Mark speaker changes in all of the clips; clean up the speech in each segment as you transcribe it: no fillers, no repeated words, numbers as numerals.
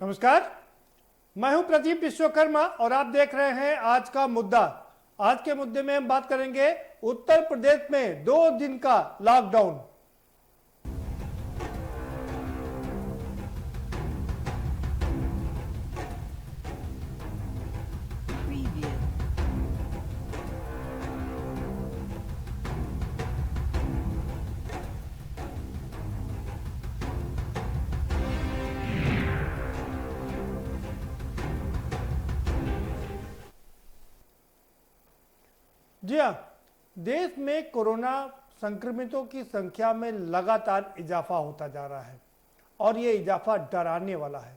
Speaker 1: नमस्कार, मैं हूं प्रदीप विश्वकर्मा और आप देख रहे हैं आज का मुद्दा। आज के मुद्दे में हम बात करेंगे उत्तर प्रदेश में 2 दिन का लॉकडाउन। जी हाँ, देश में कोरोना संक्रमितों की संख्या में लगातार इजाफा होता जा रहा है और ये इजाफा डराने वाला है,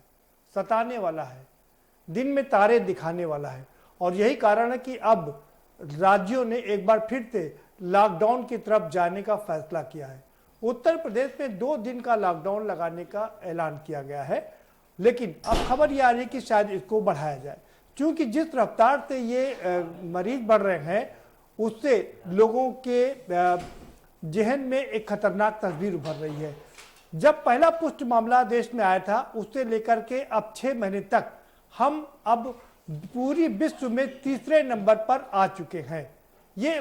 Speaker 1: सताने वाला है, दिन में तारे दिखाने वाला है। और यही कारण है कि अब राज्यों ने एक बार फिर से लॉकडाउन की तरफ जाने का फैसला किया है। उत्तर प्रदेश में 2 दिन का लॉकडाउन लगाने का ऐलान किया गया है, लेकिन अब खबर ये आ रही है कि शायद इसको बढ़ाया जाए, क्योंकि जिस रफ्तार से ये मरीज बढ़ रहे हैं उससे लोगों के जहन में एक खतरनाक तस्वीर उभर रही है। जब पहला पुष्ट मामला देश में आया था उससे लेकर के अब 6 महीने तक हम अब पूरी विश्व में तीसरे नंबर पर आ चुके हैं। ये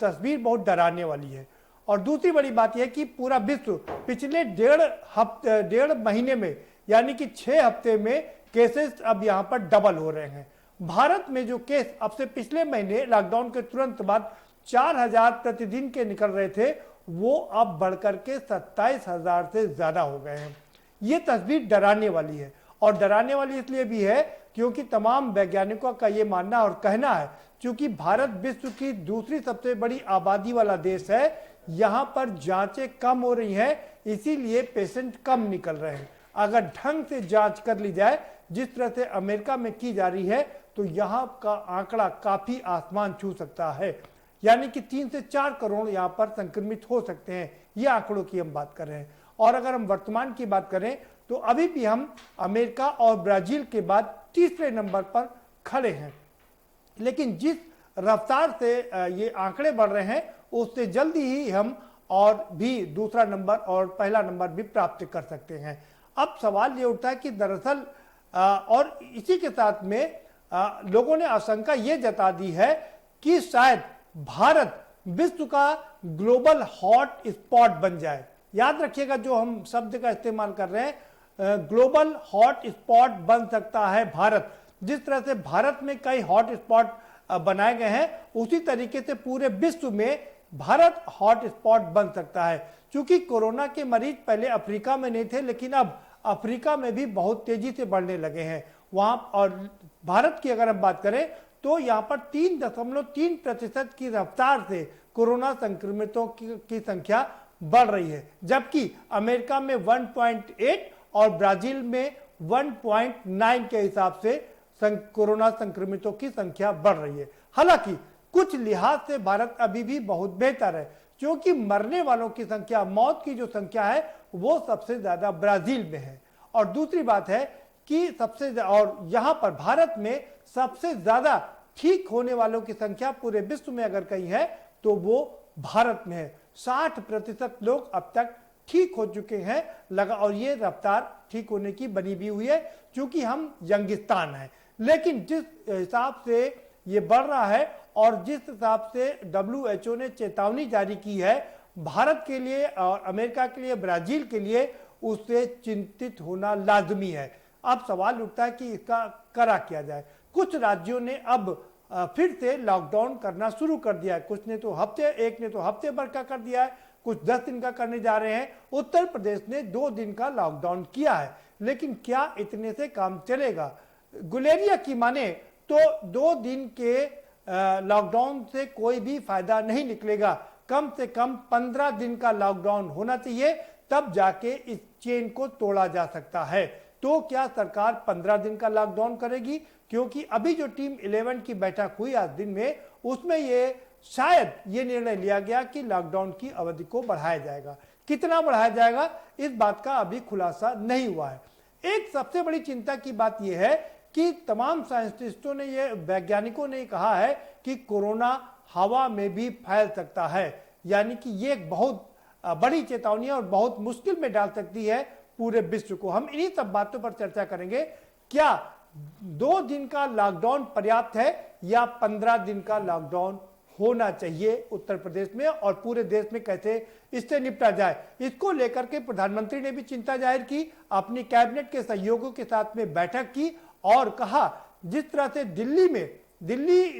Speaker 1: तस्वीर बहुत डराने वाली है। और दूसरी बड़ी बात यह कि पूरा विश्व पिछले 1.5 महीने में यानी कि 6 हफ्ते में केसेस अब यहाँ पर डबल हो रहे हैं। भारत में जो केस अब से पिछले महीने लॉकडाउन के तुरंत बाद 4,000 प्रतिदिन के निकल रहे थे, वो अब बढ़कर के 27,000 से ज्यादा हो गए हैं। ये तस्वीर डराने वाली है और डराने वाली इसलिए भी है क्योंकि तमाम वैज्ञानिकों का ये मानना और कहना है, क्योंकि भारत विश्व की दूसरी सबसे बड़ी आबादी वाला देश है, यहाँ पर जांचें कम हो रही हैं, इसीलिए पेशेंट कम निकल रहे हैं। अगर ढंग से जांच कर ली जाए जिस तरह से अमेरिका में की जा रही है तो यहाँ का आंकड़ा काफी आसमान छू सकता है, यानी कि 3 से 4 करोड़ यहाँ पर संक्रमित हो सकते हैं। ये आंकड़ों की हम बात कर रहे हैं। और अगर हम वर्तमान की बात करें तो अभी भी हम अमेरिका और ब्राजील के बाद तीसरे नंबर पर खड़े हैं। लेकिन जिस रफ्तार से ये आंकड़े बढ़ रहे हैं उससे जल्दी ही हम और भी दूसरा नंबर और पहला नंबर भी प्राप्त कर सकते हैं। अब सवाल ये उठता है कि दरअसल और इसी के साथ में लोगों ने आशंका ये जता दी है कि शायद भारत विश्व का ग्लोबल हॉट स्पॉट बन जाए। याद रखिएगा जो हम शब्द का इस्तेमाल कर रहे हैं, ग्लोबल हॉट स्पॉट बन सकता है भारत। जिस तरह से भारत में कई हॉट स्पॉट बनाए गए हैं उसी तरीके से पूरे विश्व में भारत हॉट स्पॉट बन सकता है। क्योंकि कोरोना के मरीज पहले अफ्रीका में नहीं थे, लेकिन अब अफ्रीका में भी बहुत तेजी से बढ़ने लगे हैं वहां। और भारत की अगर हम बात करें तो यहाँ पर 3.3% की रफ्तार से कोरोना संक्रमितों की संख्या बढ़ रही है, जबकि अमेरिका में 1.8 और ब्राजील में 1.9 के हिसाब से कोरोना संक्रमितों की संख्या बढ़ रही है। हालांकि कुछ लिहाज से भारत अभी भी बहुत बेहतर है, क्योंकि मरने वालों की संख्या, मौत की जो संख्या है वो सबसे ज्यादा ब्राजील में है। और दूसरी बात है कि और यहां पर भारत में सबसे ज्यादा ठीक होने वालों की संख्या पूरे विश्व में अगर कहीं है तो वो भारत में है। 60% लोग अब तक ठीक हो चुके हैं लगा, और ये रफ्तार ठीक होने की बनी भी हुई है क्योंकि हम यंगिस्तान हैं। लेकिन जिस हिसाब से ये बढ़ रहा है और जिस हिसाब से WHO ने चेतावनी जारी की है भारत के लिए और अमेरिका के लिए, ब्राजील के लिए, उससे चिंतित होना लाजमी है। अब सवाल उठता है कि इसका करा किया जाए। कुछ राज्यों ने अब फिर से लॉकडाउन करना शुरू कर दिया है। कुछ ने तो एक ने तो हफ्ते भर का कर दिया है, कुछ 10 दिन का करने जा रहे हैं। उत्तर प्रदेश ने 2 दिन का लॉकडाउन किया है, लेकिन क्या इतने से काम चलेगा? गुलेरिया की माने तो 2 दिन के लॉकडाउन से कोई भी फायदा नहीं निकलेगा। कम से कम 15 दिन का लॉकडाउन होना चाहिए, तब जाके इस चेन को तोड़ा जा सकता है। तो क्या सरकार 15 दिन का लॉकडाउन करेगी? क्योंकि अभी जो टीम 11 की बैठक हुई आज दिन में, उसमें शायद ये निर्णय लिया गया कि लॉकडाउन की अवधि को बढ़ाया जाएगा। कितना बढ़ाया जाएगा इस बात का अभी खुलासा नहीं हुआ है। एक सबसे बड़ी चिंता की बात यह है कि तमाम साइंटिस्टों ने, वैज्ञानिकों ने कहा है कि कोरोना हवा में भी फैल सकता है, यानी कि ये एक बहुत बड़ी चेतावनी है और बहुत मुश्किल में डाल सकती है पूरे विश्व को। हम इन्हीं सब बातों पर चर्चा करेंगे। क्या 2 दिन का लॉकडाउन पर्याप्त है या 15 दिन का लॉकडाउन होना चाहिए उत्तर प्रदेश में, और पूरे देश में कैसे इससे निपटा जाए, इसको लेकर के प्रधानमंत्री ने भी चिंता जाहिर की, अपनी कैबिनेट के सहयोगियों के साथ में बैठक की और कहा जिस तरह से दिल्ली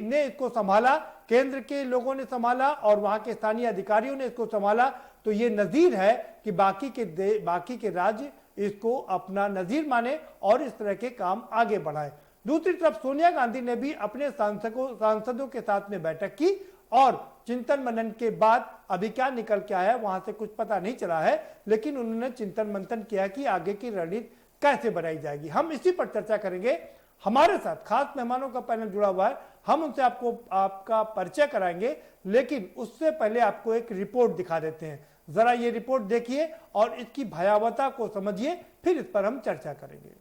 Speaker 1: ने इसको संभाला, केंद्र के लोगों ने संभाला और वहां के स्थानीय अधिकारियों ने इसको संभाला, तो ये नजीर है कि बाकी के राज्य इसको अपना नजीर माने और इस तरह के काम आगे बढ़ाए। दूसरी तरफ सोनिया गांधी ने भी अपने सांसदों के साथ में बैठक की और चिंतन मनन के बाद अभी क्या निकल के आया वहां से कुछ पता नहीं चला है, लेकिन उन्होंने चिंतन मंथन किया कि आगे की रणनीति कैसे बनाई जाएगी। हम इसी पर चर्चा करेंगे। हमारे साथ खास मेहमानों का पैनल जुड़ा हुआ है, हम उनसे आपका परिचय कराएंगे, लेकिन उससे पहले आपको एक रिपोर्ट दिखा देते हैं। जरा ये रिपोर्ट देखिए और इसकी भयावहता को समझिए, फिर इस पर हम चर्चा करेंगे।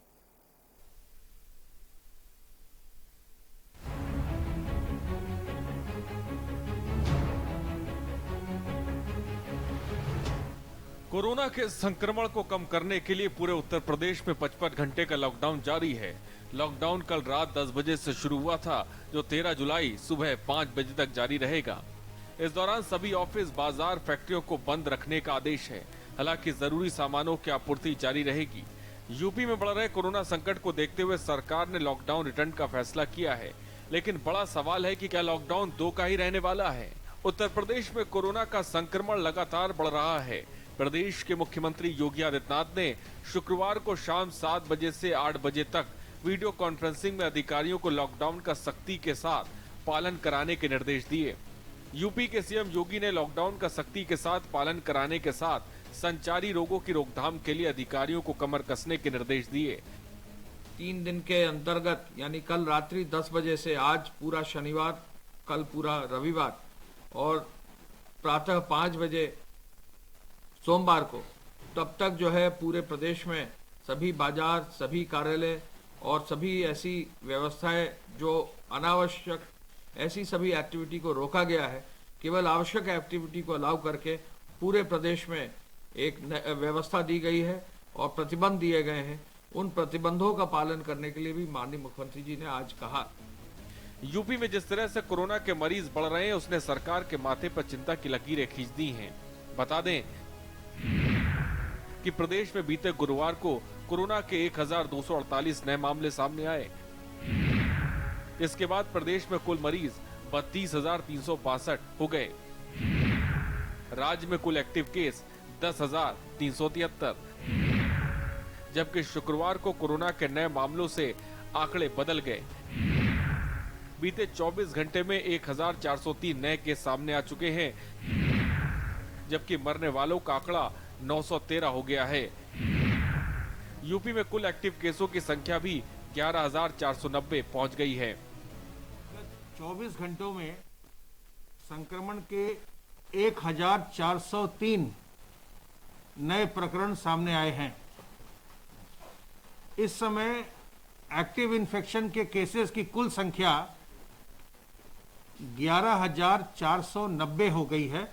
Speaker 2: कोरोना के संक्रमण को कम करने के लिए पूरे उत्तर प्रदेश में 55 घंटे का लॉकडाउन जारी है। लॉकडाउन कल रात 10 बजे से शुरू हुआ था, जो 13 जुलाई सुबह 5 बजे तक जारी रहेगा। इस दौरान सभी ऑफिस, बाजार, फैक्ट्रियों को बंद रखने का आदेश है। हालांकि जरूरी सामानों की आपूर्ति जारी रहेगी। यूपी में बढ़ रहे कोरोना संकट को देखते हुए सरकार ने लॉकडाउन रिटर्न का फैसला किया है, लेकिन बड़ा सवाल है कि क्या लॉकडाउन 2 का ही रहने वाला है। उत्तर प्रदेश में कोरोना का संक्रमण लगातार बढ़ रहा है। प्रदेश के मुख्यमंत्री योगी आदित्यनाथ ने शुक्रवार को शाम 7 बजे से 8 बजे तक वीडियो कॉन्फ्रेंसिंग में अधिकारियों को लॉकडाउन का सख्ती के साथ पालन कराने के निर्देश दिए। यूपी के सीएम योगी ने लॉकडाउन का सख्ती के साथ पालन कराने के साथ संचारी रोगों की रोकथाम के लिए अधिकारियों को कमर कसने के निर्देश दिए।
Speaker 3: 3 दिन के अंतर्गत यानी कल रात्रि 10 बजे से आज पूरा शनिवार, कल पूरा रविवार और प्रातः 5 बजे सोमवार को, तब तक जो है पूरे प्रदेश में सभी बाजार, सभी कार्यालय और सभी ऐसी व्यवस्थाएं जो अनावश्यक ऐसी सभी एक्टिविटी को रोका गया है। केवल आवश्यक एक्टिविटी को अलाउ करके पूरे प्रदेश में एक व्यवस्था दी गई है और प्रतिबंध दिए गए हैं। उन प्रतिबंधों का पालन करने के लिए भी माननीय मुख्यमंत्री जी ने आज कहा।
Speaker 2: यूपी में जिस तरह से कोरोना के मरीज बढ़ रहे हैं, उसने सरकार के माथे पर चिंता की लकीरें खींच दी हैं। बता दें कि प्रदेश में बीते गुरुवार को कोरोना के 1248 नए मामले सामने आए। इसके बाद प्रदेश में कुल मरीज 32,362 हो गए। राज्य में कुल एक्टिव केस 10,373, जबकि शुक्रवार को कोरोना के नए मामलों से आंकड़े बदल गए। बीते 24 घंटे में 1,403 नए केस सामने आ चुके हैं, जबकि मरने वालों का आंकड़ा 913 हो गया है। यूपी में कुल एक्टिव केसों की संख्या भी 11,490 पहुंच गई है।
Speaker 3: 24 घंटों में संक्रमण के 1,403 नए प्रकरण सामने आए हैं। इस समय एक्टिव इन्फेक्शन के केसेस की कुल संख्या 11,490 हो गई है।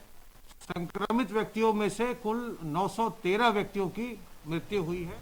Speaker 3: संक्रमित व्यक्तियों में से कुल 913 व्यक्तियों की मृत्यु हुई है।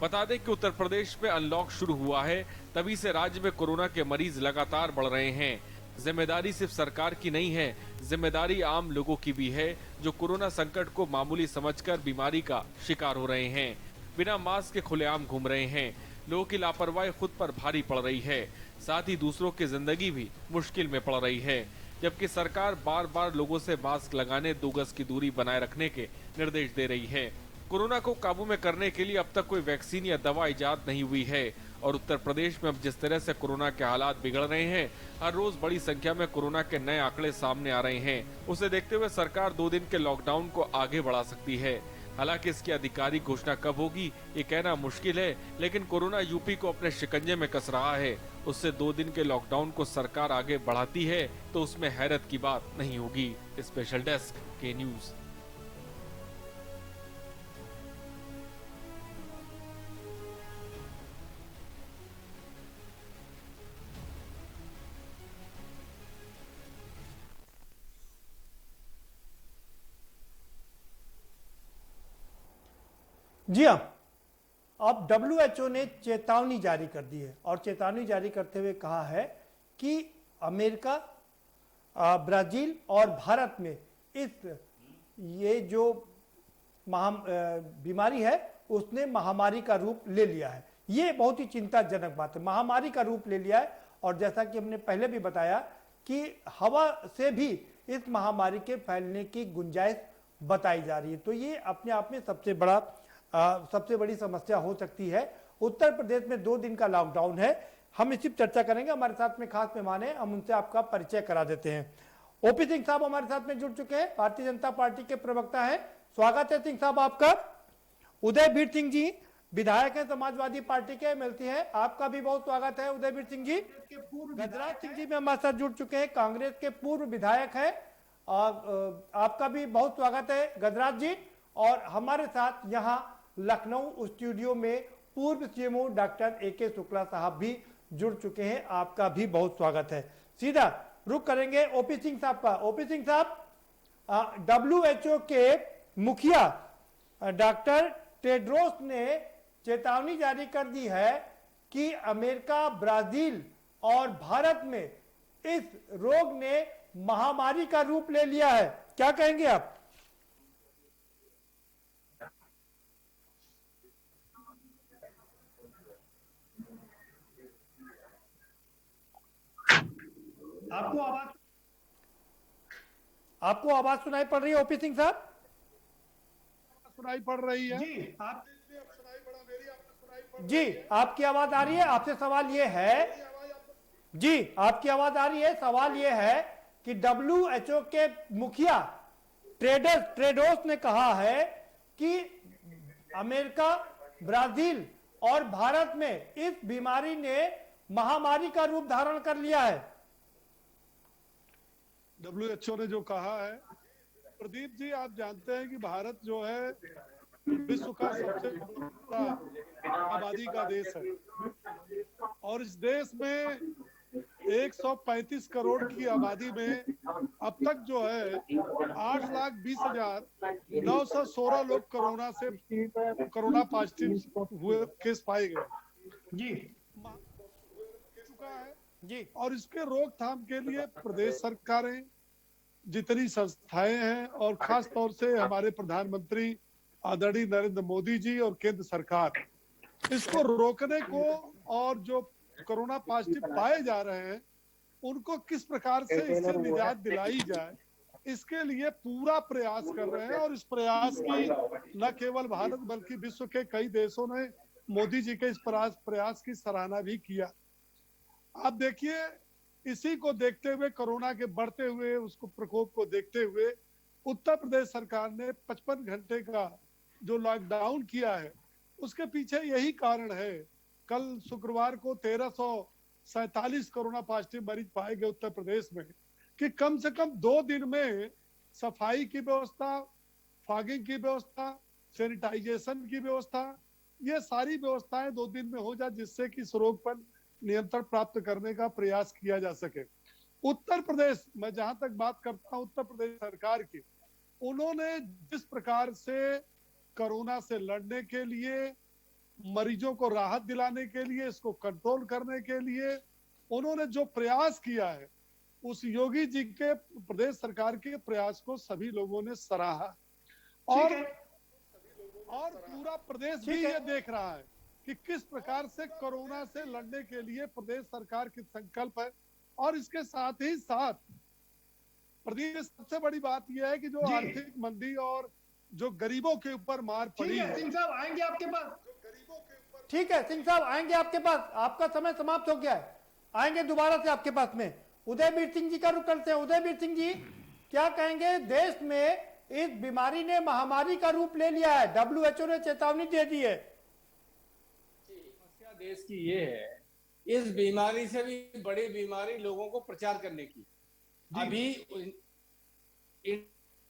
Speaker 2: बता दें कि उत्तर प्रदेश में अनलॉक शुरू हुआ है, तभी से राज्य में कोरोना के मरीज लगातार बढ़ रहे हैं। जिम्मेदारी सिर्फ सरकार की नहीं है, जिम्मेदारी आम लोगों की भी है, जो कोरोना संकट को मामूली समझकर बीमारी का शिकार हो रहे हैं, बिना मास्क के खुलेआम घूम रहे हैं। लोगों की लापरवाही खुद पर भारी पड़ रही है, साथ ही दूसरों की जिंदगी भी मुश्किल में पड़ रही है। जबकि सरकार बार बार लोगों से मास्क लगाने, 2 गज की दूरी बनाए रखने के निर्देश दे रही है। कोरोना को काबू में करने के लिए अब तक कोई वैक्सीन या दवा इजाद नहीं हुई है और उत्तर प्रदेश में अब जिस तरह से कोरोना के हालात बिगड़ रहे हैं, हर रोज बड़ी संख्या में कोरोना के नए आंकड़े सामने आ रहे हैं। उसे देखते हुए सरकार 2 दिन के लॉकडाउन को आगे बढ़ा सकती है। हालांकि इसकी आधिकारिक घोषणा कब होगी ये कहना मुश्किल है, लेकिन कोरोना यूपी को अपने शिकंजे में कस रहा है। उससे 2 दिन के लॉकडाउन को सरकार आगे बढ़ाती है तो उसमें हैरत की बात नहीं होगी। स्पेशल डेस्क के न्यूज।
Speaker 1: जी हाँ, अब डब्ल्यूएचओ ने चेतावनी जारी कर दी है और चेतावनी जारी करते हुए कहा है कि अमेरिका, ब्राजील और भारत में ये जो बीमारी है उसने महामारी का रूप ले लिया है। ये बहुत ही चिंताजनक बात है, महामारी का रूप ले लिया है। और जैसा कि हमने पहले भी बताया कि हवा से भी इस महामारी के फैलने की गुंजाइश बताई जा रही है। तो ये अपने आप में सबसे बड़ी समस्या हो सकती है। उत्तर प्रदेश में 2 दिन का लॉकडाउन है। हम इसी पर चर्चा करेंगे। हमारे साथ में खास मेहमान हैं, हम उनसे आपका परिचय करा देते हैं। ओपी सिंह साहब हमारे साथ में जुड़ चुके हैं, भारतीय जनता पार्टी के प्रवक्ता हैं। स्वागत है सिंह साहब आपका। उदयवीर सिंह जी विधायक हैं, समाजवादी पार्टी के एमएलसी हैं, आपका भी बहुत स्वागत है उदयवीर सिंह जी। गजराज सिंह जी भी हमारे साथ जुड़ चुके हैं, कांग्रेस के पूर्व विधायक हैं, और आपका भी बहुत स्वागत है गजराज जी। और हमारे साथ यहाँ लखनऊ स्टूडियो में पूर्व सीएमओ डॉक्टर ए.के. शुक्ला साहब भी जुड़ चुके हैं, आपका भी बहुत स्वागत है। सीधा रुक करेंगे ओपी सिंह साहब का। ओपी सिंह साहब, डब्ल्यूएचओ के मुखिया डॉक्टर टेड्रोस ने चेतावनी जारी कर दी है कि अमेरिका, ब्राजील और भारत में इस रोग ने महामारी का रूप ले लिया है। क्या कहेंगे आप? आपको आवाज सुनाई पड़ रही है ओपी सिंह साहब?
Speaker 4: सुनाई पड़ रही है
Speaker 1: जी, आपकी आवाज आ रही है। आपसे सवाल ये है, जी आपकी आवाज आ रही है। सवाल ये है कि डब्ल्यूएचओ के मुखिया ट्रेडोस ने कहा है कि अमेरिका, ब्राजील और भारत में इस बीमारी ने महामारी का रूप धारण कर लिया है।
Speaker 4: डब्ल्यूएचओ ने जो कहा है, प्रदीप जी आप जानते हैं कि भारत जो है विश्व का सबसे बड़ा आबादी का देश है और इस देश में 135 करोड़ की आबादी में अब तक जो है 8,20,916 लोग कोरोना पॉजिटिव हुए केस पाए गए
Speaker 1: जी
Speaker 4: चुका है
Speaker 1: जी।
Speaker 4: और इसके रोकथाम के लिए प्रदेश सरकारें, जितनी संस्थाएं हैं और खास तौर से हमारे प्रधानमंत्री आदरणीय नरेंद्र मोदी जी और केंद्र सरकार इसको रोकने को और जो कोरोना पॉजिटिव पाए जा रहे हैं उनको किस प्रकार से इससे निजात दिलाई जाए, इसके लिए पूरा प्रयास कर रहे हैं। और इस प्रयास की न केवल भारत बल्कि विश्व के कई देशों ने मोदी जी के इस प्रयास की सराहना भी किया। आप देखिए, इसी को देखते हुए, कोरोना के बढ़ते हुए उसको प्रकोप को देखते हुए उत्तर प्रदेश सरकार ने 55 घंटे का जो लॉकडाउन किया है उसके पीछे यही कारण है। कल शुक्रवार को 1347 कोरोना पॉजिटिव मरीज पाए गए उत्तर प्रदेश में, कि कम से कम 2 दिन में सफाई की व्यवस्था, फॉगिंग की व्यवस्था, सैनिटाइजेशन की व्यवस्था, ये सारी व्यवस्थाएं 2 दिन में हो जाए जिससे कि इस रोग पर नियंत्रण प्राप्त करने का प्रयास किया जा सके। उत्तर प्रदेश, मैं जहां तक बात करता हूं उत्तर प्रदेश सरकार की, उन्होंने जिस प्रकार से कोरोना से लड़ने के लिए, मरीजों को राहत दिलाने के लिए, इसको कंट्रोल करने के लिए उन्होंने जो प्रयास किया है, उस योगी जी के प्रदेश सरकार के प्रयास को सभी लोगों ने सराहा और पूरा प्रदेश भी ये देख रहा है कि किस प्रकार से कोरोना से लड़ने के लिए प्रदेश सरकार की संकल्प है। और इसके साथ ही साथ प्रदेश सबसे बड़ी बात यह है कि जो आर्थिक मंदी और जो गरीबों के ऊपर मार पड़ी है।
Speaker 1: सिंह साहब आएंगे आपके पास। ठीक है सिंह साहब आएंगे आपके पास, आपका समय समाप्त हो गया है, आएंगे दोबारा से आपके पास में। उदयवीर सिंह जी का रुख करते हैं। उदयवीर सिंह जी क्या कहेंगे? देश में इस बीमारी ने महामारी का रूप ले लिया है, डब्ल्यूएचओ ने चेतावनी दे दी है।
Speaker 5: समस्या देश की ये है, इस बीमारी से भी बड़ी बीमारी लोगों को प्रचार करने की। अभी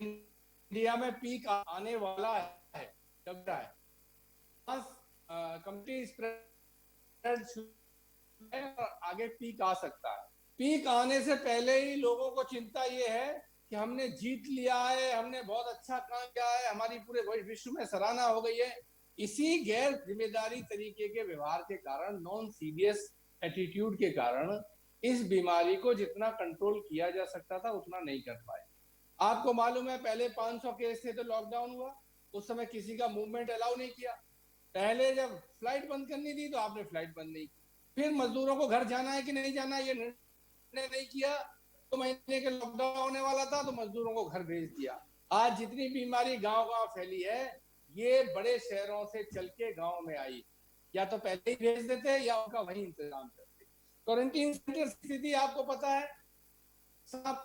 Speaker 5: इंडिया में पीक आने वाला है, लग रहा है कम्युनिटी स्प्रेड है और आगे पीक आ सकता है। पीक आने से पहले ही लोगों को चिंता ये है कि हमने जीत लिया है, हमने बहुत अच्छा काम किया है, हमारी पूरे विश्व में सराहना हो गई है, इसी गैर जिम्मेदारी तरीके के व्यवहार के कारण, नॉन सीरियस एटीट्यूड के कारण इस बीमारी को जितना कंट्रोल किया जा सकता था उतना नहीं कर पाए। आपको मालूम है पहले 500 केस थे तो लॉकडाउन हुआ, उस समय किसी का मूवमेंट अलाउ नहीं किया। पहले जब फ्लाइट बंद करनी थी तो आपने फ्लाइट बंद नहीं की। फिर मजदूरों को घर जाना है कि नहीं जाना ये निर्णय नहीं किया, तो महीने के लॉकडाउन होने वाला था तो मजदूरों को घर भेज दिया। आज जितनी बीमारी गांव गांव फैली है ये बड़े शहरों से चल के गांव में आई, या तो पहले ही भेज देते या उनका वही इंतजाम करते। क्वारंटीन सेंटर स्थिति आपको पता है, सांप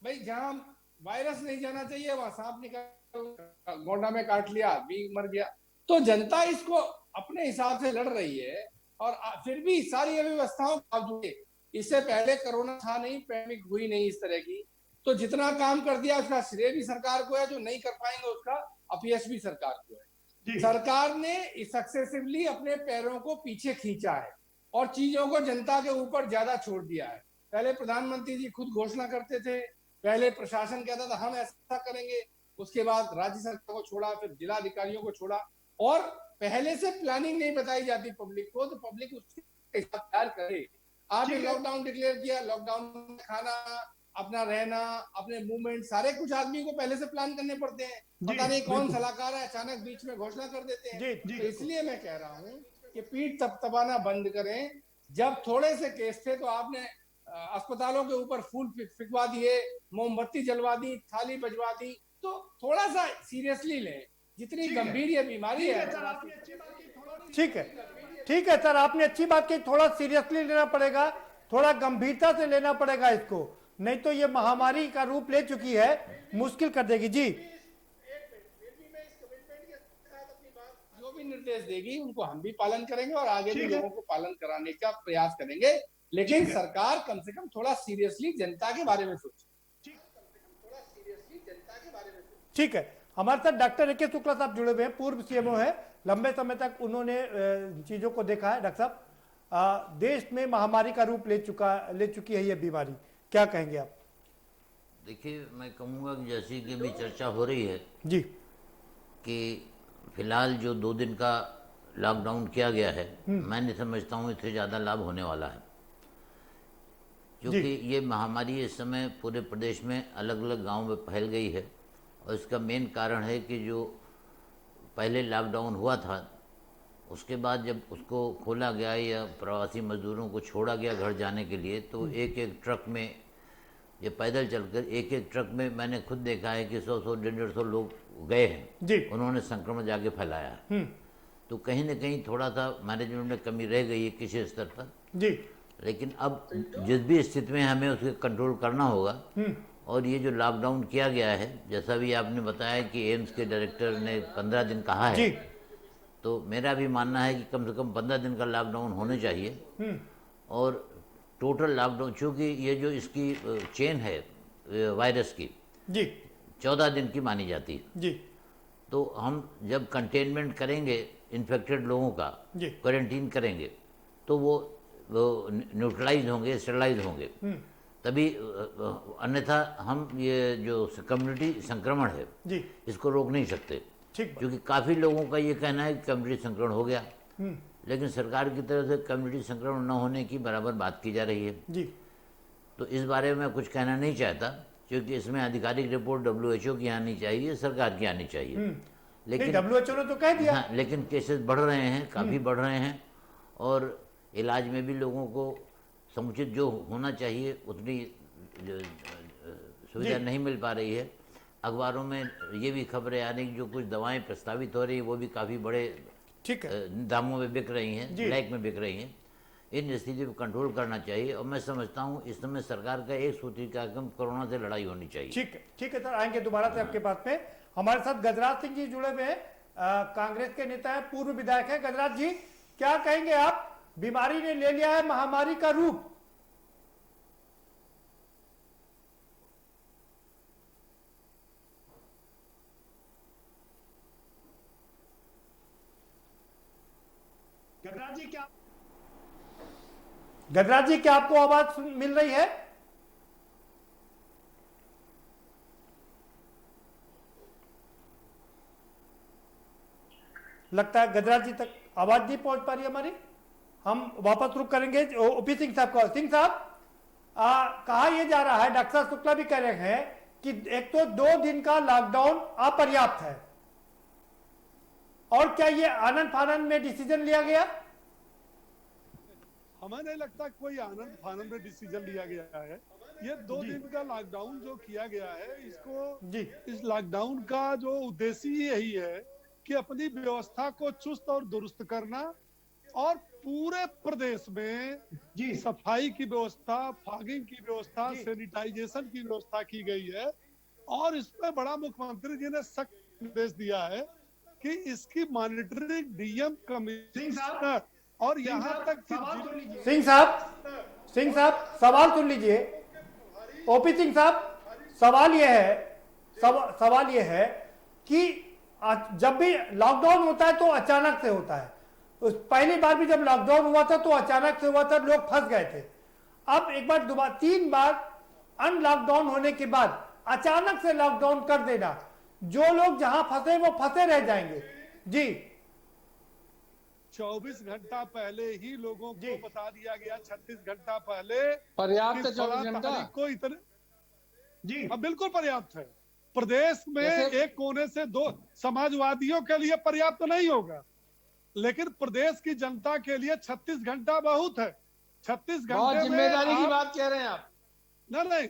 Speaker 5: भाई जहां वायरस नहीं जाना चाहिए वहां सांप निकल गोंडा में काट लिया, आदमी मर गया। तो जनता इसको अपने हिसाब से लड़ रही है और फिर भी सारी अव्यवस्थाओं के बावजूद, इससे पहले कोरोना था नहीं, पैंडेमिक हुई नहीं इस तरह की, तो जितना काम कर दिया उसका श्रेय भी सरकार को है, जो नहीं कर पाएंगे उसका अपयश भी सरकार को है। सरकार ने सक्सेसिवली अपने पैरों को पीछे खींचा है और चीजों को जनता के ऊपर ज्यादा छोड़ दिया है। पहले प्रधानमंत्री जी खुद घोषणा करते थे, पहले प्रशासन कहता था हम ऐसा करेंगे, उसके बाद राज्य सरकार को छोड़ा, फिर जिलाधिकारियों को छोड़ा, और पहले से प्लानिंग नहीं बताई जाती पब्लिक को, तो पब्लिक उसके हिसाब तैयार करे। आपने लॉकडाउन डिक्लेयर किया, लॉकडाउन में खाना, अपना रहना, अपने मूवमेंट, सारे कुछ आदमी को पहले से प्लान करने पड़ते हैं। पता नहीं कौन सलाहकार है, अचानक बीच में घोषणा कर देते हैं। तो इसलिए मैं कह रहा हूँ कि पीठ थपथपाना बंद करें। जब थोड़े से केस थे तो आपने अस्पतालों के ऊपर फूल फिकवा दिए, मोमबत्ती जलवा दी, थाली बजवा दी, तो थोड़ा सा सीरियसली लें। जितनी गंभीर ये बीमारी है।
Speaker 1: ठीक है सर, आपने अच्छी बात की, थोड़ा सीरियसली लेना पड़ेगा, थोड़ा गंभीरता से लेना पड़ेगा इसको, नहीं तो ये महामारी का रूप ले चुकी है, मुश्किल कर देगी। जी
Speaker 5: जो भी निर्देश देगी उनको हम भी पालन करेंगे और आगे भी लोगों को पालन कराने का प्रयास करेंगे, लेकिन सरकार कम से कम थोड़ा सीरियसली जनता के बारे में सोचे।
Speaker 1: ठीक है, हमारे साथ डॉक्टर ए.के. शुक्ला साहब जुड़े हुए हैं, पूर्व सीएमओ है, लंबे समय तक उन्होंने चीजों को देखा है। डॉक्टर साहब, देश में महामारी का रूप ले चुकी है ये बीमारी, क्या कहेंगे आप?
Speaker 6: देखिए, मैं कहूँगा कि जैसी कि अभी चर्चा हो रही है
Speaker 1: जी
Speaker 6: कि फिलहाल जो 2 दिन का लॉकडाउन किया गया है, मैं नहीं समझता हूँ इससे ज़्यादा लाभ होने वाला है, क्योंकि ये महामारी इस समय पूरे प्रदेश में अलग अलग गांव में फैल गई है। और इसका मेन कारण है कि जो पहले लॉकडाउन हुआ था उसके बाद जब उसको खोला गया या प्रवासी मजदूरों को छोड़ा गया घर जाने के लिए, तो एक एक ट्रक में, ये पैदल चलकर एक एक ट्रक में मैंने खुद देखा है कि 100 150 लोग गए हैं, उन्होंने संक्रमण जाके फैलाया है। तो कहीं ना कहीं थोड़ा सा मैनेजमेंट में कमी रह गई है किसी स्तर पर जी। लेकिन अब जिस भी स्थिति में हमें उसके कंट्रोल करना होगा, और ये जो लॉकडाउन किया गया है, जैसा भी आपने बताया कि एम्स के डायरेक्टर ने 15 दिन कहा है, तो मेरा भी मानना है कि कम से कम 15 दिन का लॉकडाउन होने चाहिए। और टोटल लॉकडाउन, चूँकि ये जो इसकी चेन है वायरस की जी 14 दिन की मानी जाती है जी, तो हम जब कंटेनमेंट करेंगे इन्फेक्टेड लोगों का, क्वारंटीन करेंगे, तो वो न्यूट्रलाइज होंगे, स्टेरलाइज होंगे, तभी, अन्यथा हम ये जो कम्युनिटी संक्रमण है जी, इसको रोक नहीं सकते। क्योंकि काफ़ी लोगों का ये कहना है कि कम्युनिटी संक्रमण हो गया, लेकिन सरकार की तरफ से कम्युनिटी संक्रमण न होने की बराबर बात की जा रही है जी। तो इस बारे में मैं कुछ कहना नहीं चाहता, क्योंकि इसमें आधिकारिक रिपोर्ट WHO की आनी चाहिए, सरकार की आनी चाहिए। लेकिन
Speaker 1: WHO ने तो कह दिया।
Speaker 6: हाँ, लेकिन केसेस बढ़ रहे हैं, काफ़ी बढ़ रहे हैं, और इलाज में भी लोगों को समुचित जो होना चाहिए उतनी सुविधा नहीं मिल पा रही है। अखबारों में ये भी खबरें आ रही, जो कुछ दवाएं प्रस्तावित हो रही है वो भी काफ़ी बड़े दामों में बिक रही हैं, ब्लैक में बिक रही हैं। इन स्थिति को कंट्रोल करना चाहिए, और मैं समझता हूँ इस समय सरकार का एक सूत्री कार्यक्रम कोरोना से लड़ाई होनी चाहिए।
Speaker 1: ठीक है सर, आएंगे दोबारा से आपके पास में। हमारे साथ गजराज सिंह जी जुड़े हुए हैं, कांग्रेस के नेता है, पूर्व विधायक है। गजराज जी, क्या कहेंगे आप, बीमारी ने ले लिया है महामारी का रूप? गजराज जी क्या आपको आवाज मिल रही है? लगता है गजराज जी तक आवाज नहीं पहुंच पा रही हमारी। हम वापस रुक करेंगे ओपी सिंह साहब को। सिंह साहब, कहा यह जा रहा है, डॉक्टर साहब शुक्ला भी कह रहे हैं कि एक तो 2 दिन का लॉकडाउन अपर्याप्त है, और क्या ये आनंद फानंद में डिसीजन लिया गया?
Speaker 4: हमें नहीं लगता कोई आनंद फानंद में डिसीजन लिया गया है। ये 2 दिन का लॉकडाउन जो किया गया है, इसको
Speaker 1: जी
Speaker 4: इस लॉकडाउन का जो उद्देश्य यही है कि अपनी व्यवस्था को चुस्त और दुरुस्त करना, और पूरे प्रदेश में
Speaker 1: जी
Speaker 4: सफाई की व्यवस्था, फॉगिंग की व्यवस्था, सैनिटाइजेशन की व्यवस्था की गई है। और इसमें बड़ा मुख्यमंत्री जी ने सख्त निर्देश दिया है कि इसकी मॉनिटरिंग डीएम कमिश्नर और यहाँ तक कि
Speaker 1: सिंह साहब सवाल सुन लीजिए। ओपी सिंह साहब, सवाल यह है कि जब भी लॉकडाउन होता है तो अचानक से होता है। पहली बार भी जब लॉकडाउन हुआ था तो अचानक से हुआ था, लोग फंस गए थे। अब एक बार, दोबारा 3 बार अनलॉकडाउन होने के बाद अचानक से लॉकडाउन कर देना, जो लोग जहां फंसे वो फंसे रह जाएंगे। जी
Speaker 4: 24 घंटा पहले ही लोगों को बता दिया गया, 36 घंटा पहले
Speaker 5: पर्याप्त
Speaker 4: कि
Speaker 5: 24 घंटा
Speaker 4: को इतने जी बिल्कुल पर्याप्त है। प्रदेश में एक कोने से 2 समाजवादियों के लिए पर्याप्त नहीं होगा, लेकिन प्रदेश की जनता के लिए 36 घंटा बहुत है। 36 घंटे
Speaker 5: बहुत जिम्मेदारी की बात कह रहे हैं आप।
Speaker 4: नहीं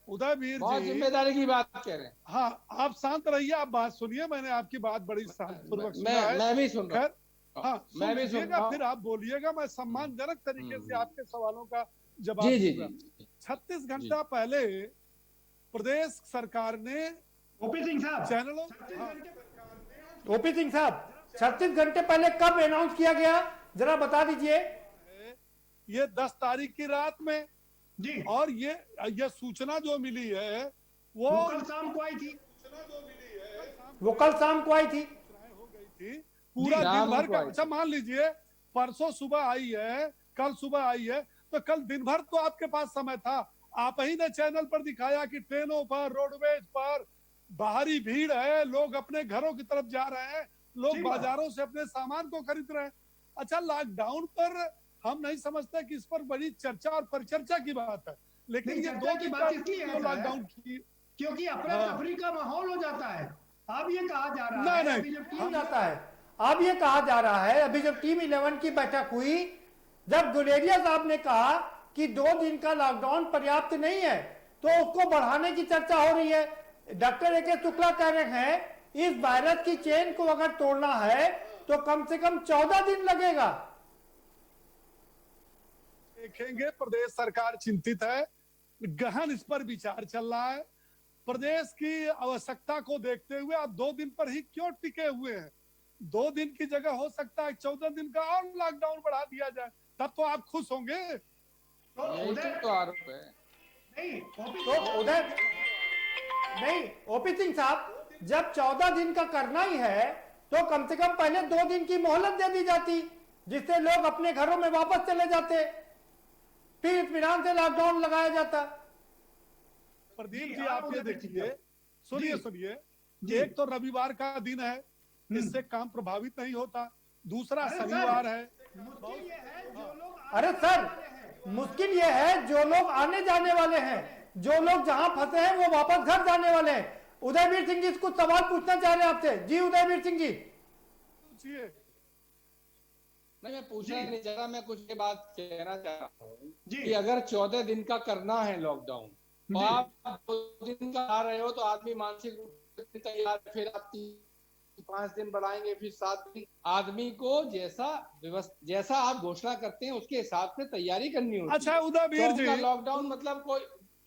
Speaker 4: उदयवीर
Speaker 5: बहुत
Speaker 4: जी,
Speaker 5: जिम्मेदारी की बात कह रहे हैं।
Speaker 4: हाँ आप शांत रहिए, आप बात सुनिए। मैंने आपकी बात बड़ी शांतिपूर्वक सुना है।
Speaker 5: मैं भी सुन रहा हूं।
Speaker 4: हाँ
Speaker 5: मैं भी सुन रहा हूं।
Speaker 4: फिर आप बोलिएगा, मैं सम्मानजनक तरीके से आपके सवालों का जवाब
Speaker 5: जी
Speaker 4: दूंगा। 36 घंटा पहले प्रदेश सरकार ने
Speaker 1: ओपी सिंह साहब,
Speaker 4: चैनलों
Speaker 1: ओपी सिंह साहब 36 घंटे पहले कब अनाउंस किया गया, जरा बता दीजिए।
Speaker 4: ये 10 तारीख की रात में
Speaker 1: जी,
Speaker 4: और ये सूचना जो मिली है वो
Speaker 1: कल शाम को आई थी।
Speaker 4: सूचना जो मिली है
Speaker 1: वो कल शाम को आई थी।
Speaker 4: हो गई थी पूरा
Speaker 5: जी,
Speaker 4: दिन
Speaker 5: शाम
Speaker 4: भर
Speaker 5: को
Speaker 4: का।
Speaker 5: आई
Speaker 4: अच्छा मान लीजिए परसों सुबह आई है, कल सुबह आई है, तो कल दिन भर तो आपके पास समय था। आप ही ने चैनल पर दिखाया कि ट्रेनों पर, रोडवेज पर बाहरी भीड़ है, लोग अपने घरों की तरफ जा रहे हैं, लोग बाजारों से अपने सामान को खरीद रहे हैं। अच्छा लॉकडाउन पर हम नहीं समझते कि इस पर बड़ी चर्चा और परिचर्चा की बात है, लेकिन ये 2 दिन का लॉकडाउन की,
Speaker 1: क्योंकि अफरा तफरी का माहौल हो जाता है। अब ये कहा जा रहा
Speaker 4: नहीं,
Speaker 1: है,
Speaker 4: नहीं।
Speaker 1: अभी जब टीम जाता है, अब ये कहा जा रहा है, अभी जब टीम 11 की बैठक हुई, जब गुलेरिया साहब ने कहा कि 2 दिन का लॉकडाउन पर्याप्त नहीं है, तो उसको बढ़ाने की चर्चा हो रही है। डॉक्टर ए के शुक्ला कह रहे हैं इस वायरस की चेन को अगर तोड़ना है तो कम से कम 14 दिन लगेगा।
Speaker 4: देखेंगे प्रदेश सरकार चिंतित है, गहन इस पर विचार चल रहा है। प्रदेश की आवश्यकता को देखते हुए आप 2 दिन पर ही क्यों टिके हुए हैं? 2 दिन की जगह हो सकता है 14 दिन का और लॉकडाउन बढ़ा दिया जाए, तब तो आप खुश होंगे।
Speaker 5: यही तो आरोप है।
Speaker 1: नहीं ओपी सिंह साहब, जब 14 दिन का करना ही है तो कम से कम पहले 2 दिन की मोहलत दे दी जाती, जिससे लोग अपने घरों में वापस चले जाते, फिर इत्मीनान से लॉकडाउन लगाया जाता।
Speaker 4: प्रदीप जी आप ये देखिए, सुनिए, एक तो रविवार का दिन है, इससे काम प्रभावित नहीं होता। दूसरा शनिवार है।
Speaker 1: अरे सर, मुश्किल ये है जो लोग आने जाने वाले हैं, जो लोग जहां फंसे हैं वो वापस घर जाने वाले हैं। उदयवीर सिंह जी कुछ सवाल पूछना चाह रहे हैं आपसे। जी उदयवीर सिंह जी।
Speaker 4: पूछिए।
Speaker 5: नहीं मैं पूछना नहीं चाह रहा, मैं कुछ ये बात कहना चाह रहा हूँ कि अगर 14 दिन का करना है लॉकडाउन, तो आप 2 दिन का आ रहे हो तो आदमी मानसिक रूप से तैयार, फिर आप 5 दिन बढ़ाएंगे, फिर 7 दिन। आदमी को जैसा आप घोषणा करते हैं उसके हिसाब से तैयारी करनी होती है।
Speaker 4: अच्छा उदयवीर जी,
Speaker 5: लॉकडाउन मतलब कोई,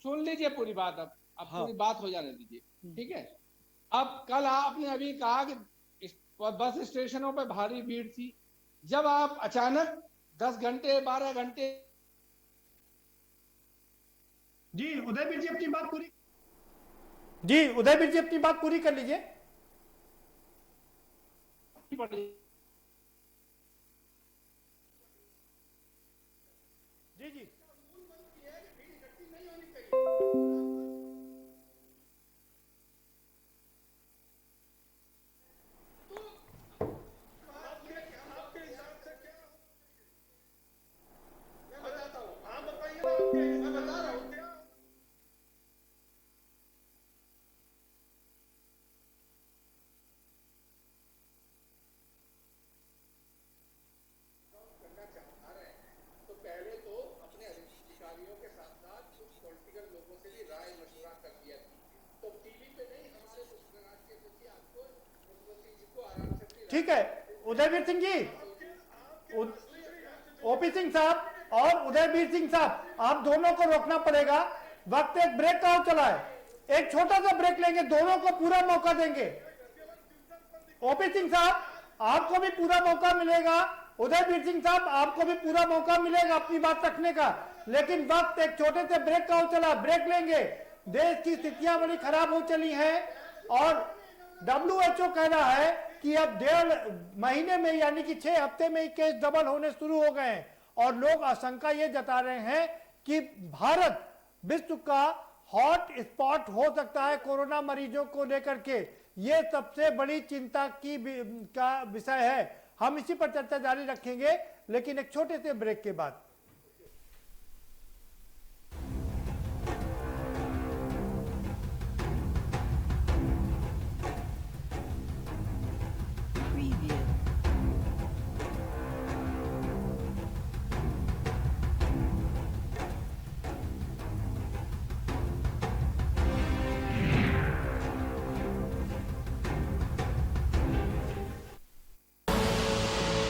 Speaker 5: सुन लीजिए पूरी बात, अब पूरी बात हो जाने दीजिए, ठीक है। अब कल आपने अभी कहा कि बस स्टेशनों पे भारी भीड़ थी, जब आप अचानक 10 घंटे 12 घंटे।
Speaker 1: जी उदयवीर जी अपनी बात पूरी, जी उदयवीर जी अपनी बात पूरी कर लीजिए। जी जी
Speaker 5: स्पेशली राय मशवरा कर दिया तो टीवी पे नहीं हमारे मुस्कुराहट के प्रति आपको मुख्यमंत्री जी को आराम से अपनी
Speaker 1: ठीक है उदयवीर सिंह जी, ओपी सिंह साहब और उदयवीर सिंह साहब, आप दोनों को रोकना पड़ेगा। वक्त एक ब्रेक का हो चला है, एक छोटा सा ब्रेक लेंगे, दोनों को पूरा मौका देंगे। ओपी सिंह साहब आपको भी पूरा मौका मिलेगा, उदयवीर सिंह साहब आपको भी पूरा मौका मिलेगा अपनी बात रखने का, लेकिन वक्त एक छोटे से ब्रेक का हो चला, ब्रेक लेंगे। देश की स्थितियां बड़ी खराब हो चली हैं और WHO कह रहा है कि अब 1.5 महीने में यानी कि 6 हफ्ते में केस डबल होने शुरू हो गए हैं और लोग आशंका ये जता रहे हैं कि भारत विश्व का हॉट स्पॉट हो सकता है कोरोना मरीजों को लेकर के। ये सबसे बड़ी चिंता का विषय है। हम इसी पर चर्चा जारी रखेंगे लेकिन एक छोटे से ब्रेक के बाद।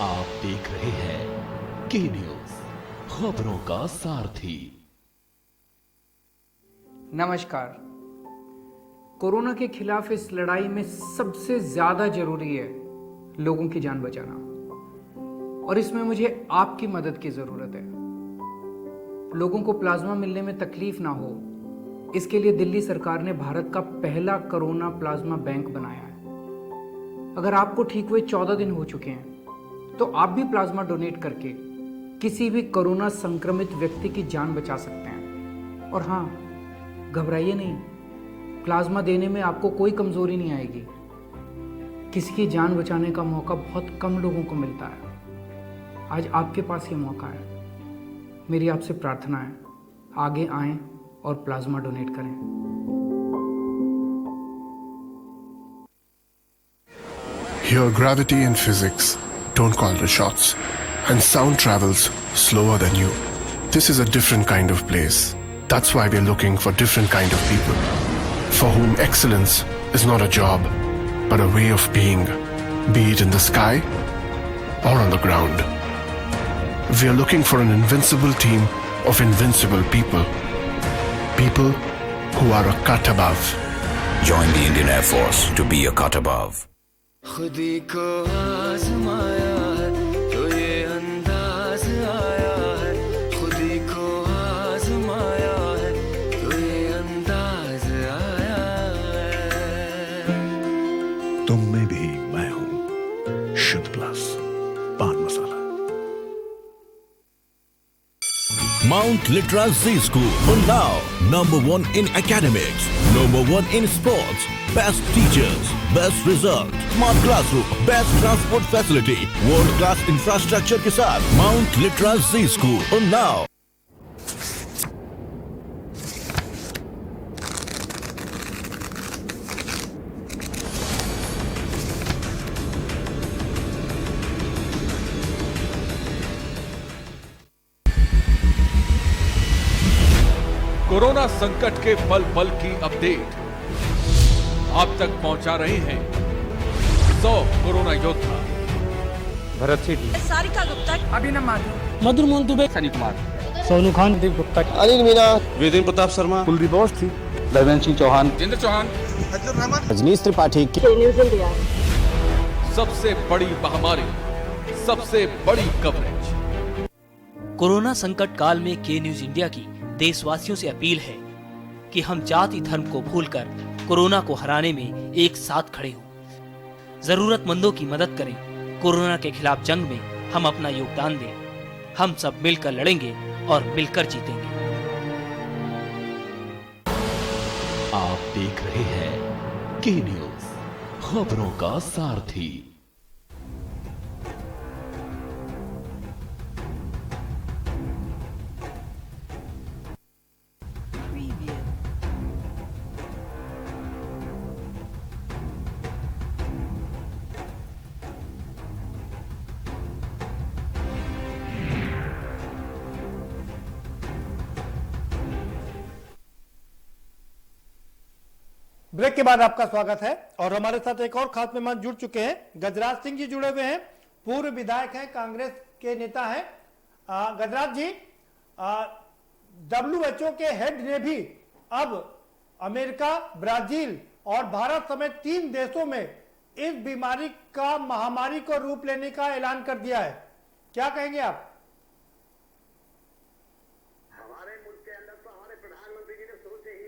Speaker 7: आप देख रहे हैं के न्यूज, खबरों का सारथी।
Speaker 8: नमस्कार। कोरोना के खिलाफ इस लड़ाई में सबसे ज्यादा जरूरी है लोगों की जान बचाना, और इसमें मुझे आपकी मदद की जरूरत है। लोगों को प्लाज्मा मिलने में तकलीफ ना हो, इसके लिए दिल्ली सरकार ने भारत का पहला कोरोना प्लाज्मा बैंक बनाया है। अगर आपको ठीक हुए 14 दिन हो चुके हैं तो आप भी प्लाज्मा डोनेट करके किसी भी कोरोना संक्रमित व्यक्ति की जान बचा सकते हैं। और हाँ, घबराइए नहीं, प्लाज्मा देने में आपको कोई कमजोरी नहीं आएगी। किसी की जान बचाने का मौका बहुत कम लोगों को मिलता है। आज आपके पास ये मौका है। मेरी आपसे प्रार्थना है, आगे आएं और प्लाज्मा डोनेट करें।
Speaker 9: Here gravity and physics don't call the shots, and sound travels slower than you. This is a different kind of place. That's why we're looking for different kind of people, for whom excellence is not a job, but a way of being, be it in the sky or on the ground. We are looking for an invincible team of invincible people, people who are a cut above.
Speaker 10: Join the Indian Air Force to be a cut above.
Speaker 11: खुदी को आजमाया है तो ये अंदाज आया है, खुदी को आजमाया है तो ये अंदाज आया है।
Speaker 12: तुम में भी मैं हूं, शुद्ध प्लस पान मसाला।
Speaker 7: Mount Litra Z School, Unnao, #1 in academics, #1 in sports, best teachers, best result, smart classroom, best transport facility, world class infrastructure के साथ Mount Litra Z School, Unnao।
Speaker 2: Corona संकट के पल पल की अपडेट आप तक पहुंचा रहे हैं 100 कोरोना योद्धा।
Speaker 13: भरत सेठी,
Speaker 14: सारिका गुप्ता,
Speaker 8: अभिनव माथुर,
Speaker 13: मधुर मोहन दुबे, सनी कुमार, सोनू खान, दीप गुप्ता,
Speaker 15: अनिल मीना, वेदेन प्रताप शर्मा,
Speaker 13: कुलदीप अवस्थी, लवेंद्र सिंह चौहान,
Speaker 2: जितेंद्र चौहान,
Speaker 15: रजनीश त्रिपाठी।
Speaker 2: सबसे बड़ी महामारी, सबसे बड़ी कवरेज।
Speaker 16: कोरोना संकट काल में के न्यूज इंडिया की देशवासियों से अपील है कि हम जाति धर्म को भूलकर कोरोना को हराने में एक साथ खड़े हों। जरूरतमंदों की मदद करें। कोरोना के खिलाफ जंग में हम अपना योगदान दें। हम सब मिलकर लड़ेंगे और मिलकर जीतेंगे।
Speaker 7: आप देख रहे हैं के न्यूज, खबरों का सारथी।
Speaker 1: ब्रेक के बाद आपका स्वागत है और हमारे साथ एक और खास मेहमान जुड़ चुके हैं। गजराज सिंह जी जुड़े हुए हैं, पूर्व विधायक हैं, कांग्रेस के नेता हैं। गजराज जी, WHO के हेड ने भी अब अमेरिका, ब्राजील और भारत समेत 3 देशों में इस बीमारी का महामारी को रूप लेने का ऐलान कर दिया है। क्या कहेंगे आप?
Speaker 14: हमारे मुल्क के अंदर तो हमारे प्रधानमंत्री जी ने शुरू से ही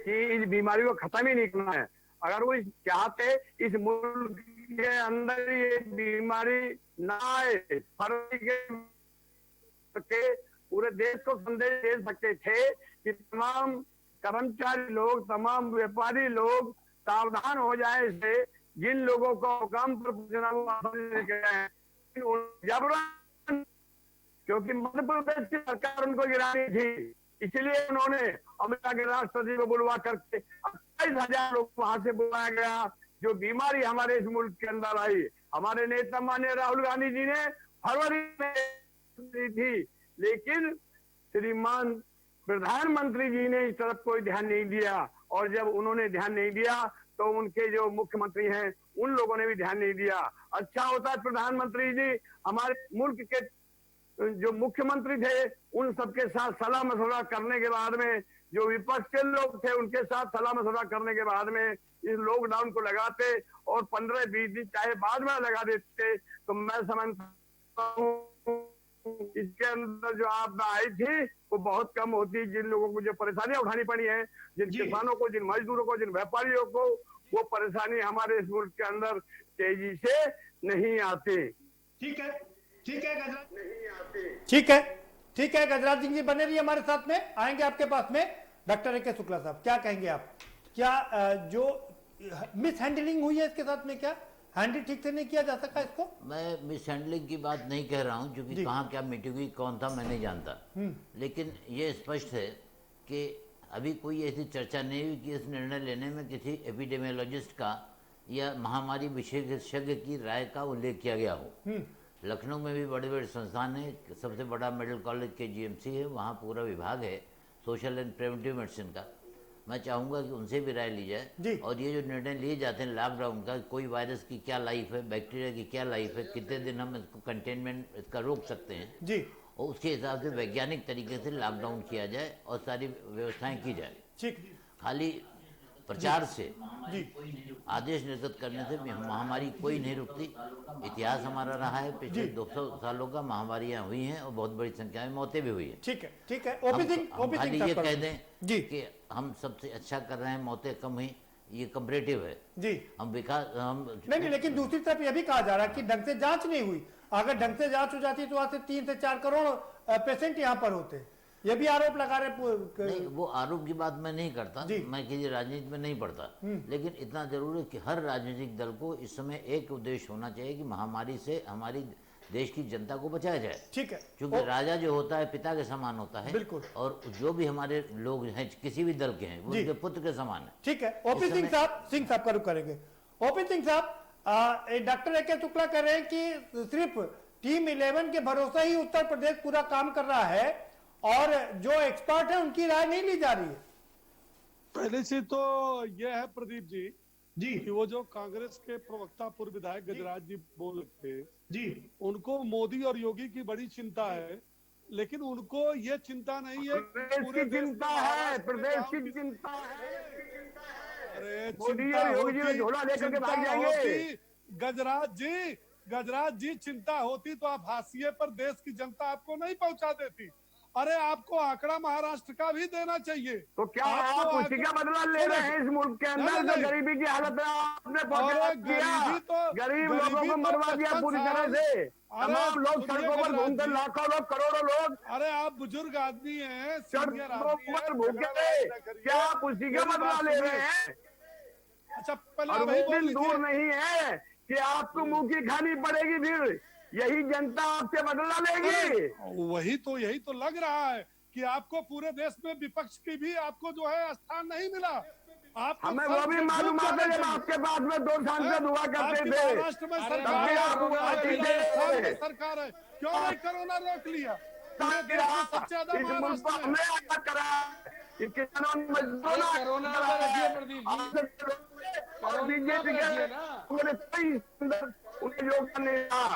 Speaker 14: कि इस बीमारी को खत्म ही नहीं करना है। अगर वो चाहते इस मुल्क के अंदर ये बीमारी ना आए, फरवरी के पूरे देश को संदेश दे सकते थे कि तमाम कर्मचारी लोग, तमाम व्यापारी लोग सावधान हो जाए इससे। जिन लोगों को काम पर पहुंचना जबरन, क्योंकि मध्य प्रदेश की सरकार उनको गिरानी थी, इसलिए उन्होंने अमेरिका के राष्ट्रपति को बुलवा करके 28,000 लोग वहां से बुलाया गया। जो बीमारी हमारे इस मुल्क के अंदर आई, हमारे नेता माननीय राहुल गांधी जी ने फरवरी में दी थी, लेकिन श्रीमान प्रधानमंत्री जी ने इस तरफ कोई ध्यान नहीं दिया। और जब उन्होंने ध्यान नहीं दिया तो उनके जो मुख्यमंत्री हैं उन लोगों ने भी ध्यान नहीं दिया। अच्छा होता है प्रधानमंत्री जी हमारे मुल्क के जो मुख्यमंत्री थे उन सबके साथ सलाह मशवरा करने के बाद में, जो विपक्ष के लोग थे उनके साथ सलाह मशवरा करने के बाद में इस लॉकडाउन को लगाते और 15-20 दिन चाहे बाद में लगा देते, तो मैं समझता हूँ इसके अंदर जो आपदा आई थी वो बहुत कम होती। जिन लोगों को जो परेशानियां उठानी पड़ी हैं, जिन किसानों को, जिन मजदूरों को, जिन व्यापारियों को, वो परेशानी हमारे इस मुल्क के अंदर तेजी से नहीं आती।
Speaker 1: ठीक है, ठीक है गजराज, नहीं आते। ठीक है, ठीक है गजराज सिंह जी बने रहिए हमारे साथ में, आएंगे आपके पास में। डॉक्टर AK शुक्ला साहब, क्या कहेंगे आप? क्या जो मिस हैंडलिंग हुई है इसके साथ में, क्या हैंडल ठीक से नहीं किया जा सका इसको?
Speaker 6: मैं मिस हैंडलिंग की बात नहीं कह रहा हूं, क्योंकि कहाँ क्या मीटिंग हुई, कौन था, मैं नहीं जानता। लेकिन ये स्पष्ट है कि अभी कोई ऐसी चर्चा नहीं हुई कि इस निर्णय लेने में किसी एपिडेमियोलॉजिस्ट का या महामारी विशेषज्ञ की राय का उल्लेख किया गया हो। लखनऊ में भी बड़े बड़े संस्थान है, सबसे बड़ा मेडिकल कॉलेज KGMC है, वहाँ पूरा विभाग है सोशल एंड प्रिवेंटिव मेडिसिन का। मैं चाहूँगा कि उनसे भी राय ली जाए। और ये जो निर्णय लिए जाते हैं लॉकडाउन का, कोई वायरस की क्या लाइफ है, बैक्टीरिया की क्या लाइफ है, कितने दिन हम इसको कंटेनमेंट इसका रोक सकते हैं जी, और उसके हिसाब से वैज्ञानिक तरीके से लॉकडाउन किया जाए और सारी व्यवस्थाएं की जाए। ठीक, खाली प्रचार से आदेश निर्गत करने से महामारी कोई नहीं रुकती। इतिहास हमारा रहा है, पिछले 200 सालों का महामारियां हुई हैं और बहुत बड़ी संख्या में मौतें भी हुई हैं। ठीक है, ठीक है। हम खाली ये कह दें जी कि हम सबसे अच्छा कर रहे हैं, मौतें कम हुई, ये कंपैरेटिव है जी। हम विकास
Speaker 1: नहीं, लेकिन दूसरी तरफ यह भी कहा जा रहा है कि ढंग से जांच नहीं हुई। अगर ढंग से जांच हो जाती तो आज से 3 से 4 करोड़ पेशेंट यहाँ पर होते। ये भी आरोप लगा रहे।
Speaker 6: नहीं, वो आरोप की बात मैं नहीं करता, मैं किसी राजनीति में नहीं पढ़ता, लेकिन इतना जरूर है कि हर राजनीतिक दल को इस समय एक उद्देश्य होना चाहिए कि महामारी से हमारी देश की जनता को बचाया जाए। ठीक है, क्योंकि राजा जो होता है पिता के समान होता है, बिल्कुल, और जो भी हमारे लोग हैं किसी भी दल के हैं वो उनके पुत्र के समान है। ठीक है,
Speaker 1: OP सिंह साहब का रुख करेंगे। OP सिंह साहब, डॉक्टर AK शुक्ला कह रहे हैं कि सिर्फ टीम 11 के भरोसे ही उत्तर प्रदेश पूरा काम कर रहा है और जो एक्सपर्ट है उनकी राय नहीं ली जा रही है।
Speaker 4: पहले से तो यह है प्रदीप जी कि वो जो कांग्रेस के प्रवक्ता पूर्व विधायक गजराज जी बोल रहे थे उनको मोदी और योगी की बड़ी चिंता है, लेकिन उनको ये चिंता नहीं है।
Speaker 14: पूरी चिंता है, प्रदेश की चिंता है।
Speaker 4: अरे
Speaker 14: मोदी और योगी जी झोला लेकर के भाग जाएंगे।
Speaker 4: गजराज जी चिंता होती तो आप हाशिए पर देश की जनता आपको नहीं पहुंचा देती। अरे आपको आंकड़ा महाराष्ट्र का भी देना चाहिए।
Speaker 14: तो क्या आप उसी का बदला ले रहे हैं इस मुल्क के अंदर? जो गरीबी की हालत है आपने गरीब लोगों को मरवा दिया पूरी तरह से। तमाम लोग सड़कों पर घूमकर, लाखों लोग, करोड़ों लोग।
Speaker 4: अरे आप बुजुर्ग आदमी हैं,
Speaker 14: सड़कों पर भूखे, क्या आप उसी का बदला ले रहे हैं?
Speaker 4: अच्छा,
Speaker 14: दिन दूर नहीं है कि आपको मुंह की खानी पड़ेगी, फिर यही जनता आपसे बदला लेगी।
Speaker 4: यही तो लग रहा है कि आपको पूरे देश में विपक्ष की भी आपको जो है स्थान नहीं मिला।
Speaker 14: हमें वो भी मालूम आता है, जब आपके बाद में 2 सांसद हुआ करते थे।
Speaker 4: महाराष्ट्र में सरकार है, क्यों नहीं कोरोना रोक लिया?
Speaker 14: सबसे ज्यादा ये किसानों ने मजबूर
Speaker 5: कोरोना पर रखिए प्रदीप जी,
Speaker 14: और बीजेपी के उन्होंने कोई उन्हें योगदान नहीं रहा।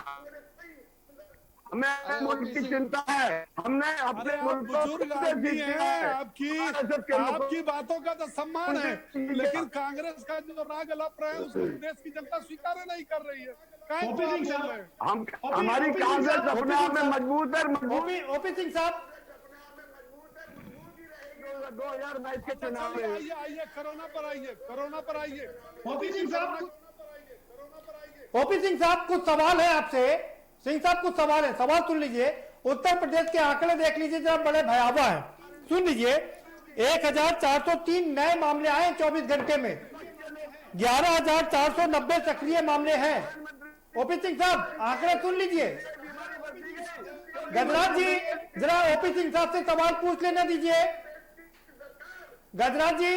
Speaker 14: हमें मुल्क की चिंता है, हमने अपने मुल्क
Speaker 4: बुजुर्ग आदमी हैं, आपकी बातों का तो सम्मान है, लेकिन कांग्रेस का जो राग अलाप रहा है उसको देश की जनता स्वीकार नहीं कर रही है।
Speaker 14: हम हमारी कांग्रेस अपने आप में मजबूत है।
Speaker 1: ओपी सिंह साहब
Speaker 14: 2022 के चुनाव में
Speaker 4: आइए कोरोना पर आइए, कोरोना पर आइए।
Speaker 1: ओपी सिंह साहब कुछ सवाल है आपसे। सिंह साहब कुछ सवाल है, सवाल सुन लीजिए। उत्तर प्रदेश के आंकड़े देख लीजिए जरा, बड़े भयावह हैं। सुन लीजिए, 1403 नए मामले आए 24 घंटे में, 11,490 सक्रिय मामले हैं। ओपी सिंह साहब आंकड़े सुन लीजिए। गजराज जी जरा ओपी सिंह साहब से सवाल पूछ लेना दीजिए। गजराज जी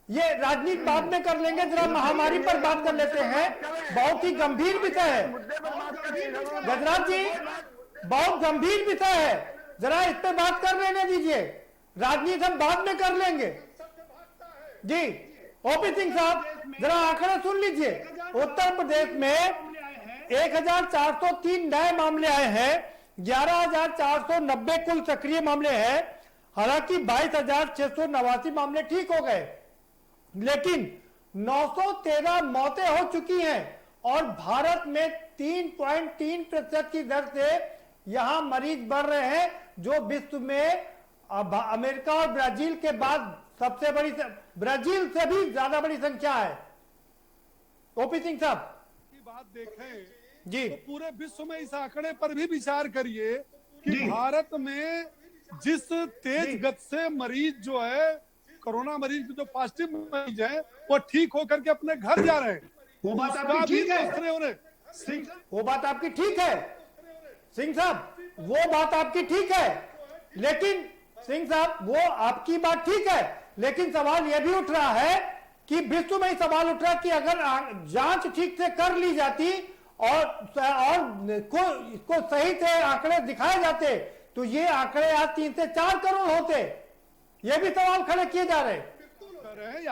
Speaker 1: ये राजनीति बाद में कर लेंगे, जरा महामारी पर बात कर लेते हैं, बहुत ही गंभीर विषय है। गजराज जी बहुत गंभीर विषय है, जरा इस पे बात कर लेने दीजिए, राजनीति हम बाद में कर लेंगे। जी ओपी सिंह साहब जरा आंकड़े सुन लीजिए। उत्तर प्रदेश में 1403 नए मामले आए हैं, 11,490 कुल सक्रिय मामले हैं। हालांकि 22,689 मामले ठीक हो गए, लेकिन 913 मौतें हो चुकी हैं और भारत में 3.3% की दर से यहां मरीज बढ़ रहे हैं, जो विश्व में अमेरिका और ब्राजील के बाद सबसे बड़ी, ब्राजील से भी ज्यादा बड़ी संख्या है। ओपी सिंह साहब
Speaker 4: की बात देखें
Speaker 1: जी,
Speaker 4: तो पूरे विश्व में इस आंकड़े पर भी विचार करिए कि भारत में जिस तेज गति से मरीज जो है, कोरोना मरीज जो पॉजिटिव मरीज है, वो ठीक होकर के अपने घर जा रहे हैं।
Speaker 1: वो बात आपकी ठीक है, वो बात आपकी ठीक है सिंह साहब, वो बात आपकी ठीक है, लेकिन सिंह साहब वो आपकी बात ठीक है, लेकिन सवाल यह भी उठ रहा है कि विश्व में सवाल उठ रहा है कि अगर जांच ठीक से कर ली जाती और इसको सही से आंकड़े दिखाए जाते तो ये आंकड़े आज 3 से 4 करोड़ होते। ये भी सवाल खड़े किए जा रहे हैं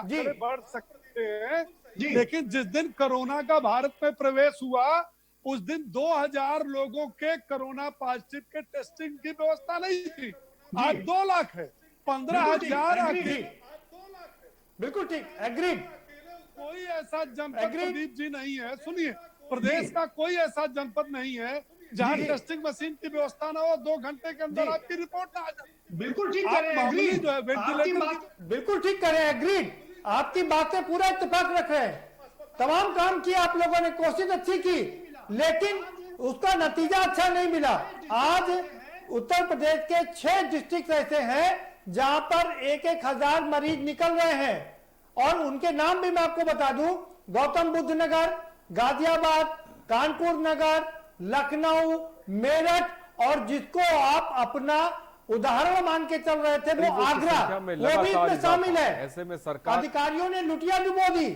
Speaker 4: जी, बढ़ सकते हैं, लेकिन जिस दिन कोरोना का भारत में प्रवेश हुआ उस दिन 2000 लोगों के कोरोना पॉजिटिव के टेस्टिंग की व्यवस्था नहीं थी। आज 2 लाख है, 15,000।
Speaker 1: बिल्कुल ठीक, एग्रीड।
Speaker 4: कोई ऐसा जनपद प्रदीप जी नहीं है, सुनिए, प्रदेश का कोई ऐसा जनपद नहीं है जहाँ टेस्टिंग मशीन की व्यवस्था ना हो, 2 घंटे के अंदर आपकी रिपोर्ट ना आ जाए।
Speaker 1: बिल्कुल ठीक करें, बिल्कुल ठीक करें, एग्रीड। आपकी बात से पूरा इत्तेफाक रख रहे हैं। तमाम काम किया आप लोगों ने, कोशिश अच्छी की, लेकिन उसका नतीजा अच्छा नहीं मिला। आज उत्तर प्रदेश के 6 डिस्ट्रिक्ट ऐसे हैं जहां पर 1,000 मरीज निकल रहे हैं, और उनके नाम भी मैं आपको बता दूं, गौतम बुद्ध नगर, गाजियाबाद, कानपुर नगर, लखनऊ, मेरठ, और जिसको आप अपना उदाहरण मान के चल रहे थे वो आगरा, वो भी इसमें शामिल है।
Speaker 2: ऐसे में सरकार,
Speaker 1: अधिकारियों ने लुटिया डुबो दी।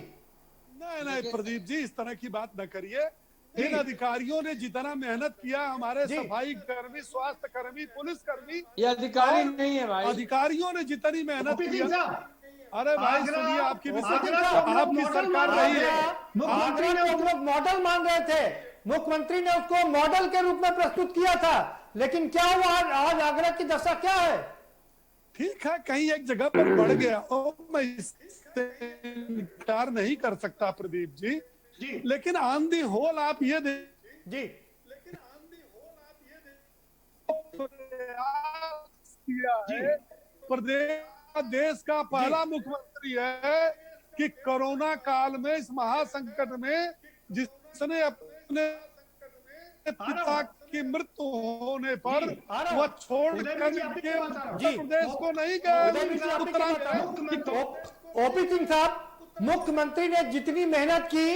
Speaker 4: नहीं प्रदीप जी, इस तरह की बात न करिए। इन अधिकारियों ने जितना मेहनत किया, हमारे सफाई कर्मी, स्वास्थ्य कर्मी, पुलिस कर्मी,
Speaker 5: ये अधिकारी नहीं है भाई,
Speaker 4: अधिकारियों ने जितनी मेहनत की, अरे भाई सुनिए, आपकी सरकार रही है,
Speaker 1: मुख्यमंत्री ने उसको मॉडल मान रहे थे, मुख्यमंत्री ने उसको मॉडल के रूप में प्रस्तुत किया था, लेकिन क्या हुआ? आज आगरा की दशा क्या है?
Speaker 4: ठीक है, कहीं एक जगह पर बढ़ गया, मैं इससे इनकार नहीं कर सकता प्रदीप जी, लेकिन ऑन दी होल आप ये
Speaker 1: जी
Speaker 4: किया है, प्रदेश देश का पहला मुख्यमंत्री है कि कोरोना काल में, इस महासंकट में, जिसने अपने पिता की मृत्यु होने पर वह छोड़ करके प्रदेश को नहीं गए उत्तराखंड।
Speaker 1: ओपी सिंह साहब, मुख्यमंत्री ने जितनी मेहनत की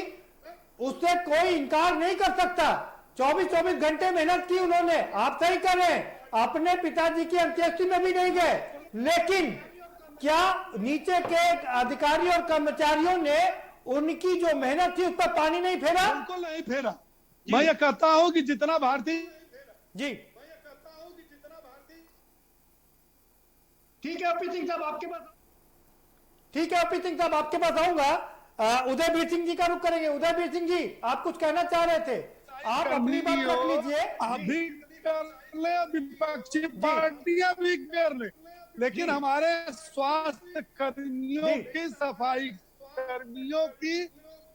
Speaker 1: उससे कोई इनकार नहीं कर सकता। 24 घंटे मेहनत की उन्होंने, आप सही कर रहे हैं, अपने पिताजी की अंत्येष्टि में भी नहीं गए, लेकिन क्या नीचे के अधिकारी और कर्मचारियों ने उनकी जो मेहनत थी उस पर पानी नहीं फेरा?
Speaker 4: बिल्कुल नहीं फेरा। मैं ये कहता हूं कि जितना भारतीय
Speaker 1: ठीक है ओपी सिंह साहब आपके पास, ठीक है ओपी सिंह साहब आपके पास आऊंगा। उदयवीर सिंह जी का रुख करेंगे। उदयवीर सिंह जी आप कुछ कहना चाह रहे थे, आप अपनी बात रख लीजिए।
Speaker 4: अभी विपक्षी पार्टियां भी कर ले, लेकिन हमारे स्वास्थ्य कर्मियों की, सफाई कर्मियों की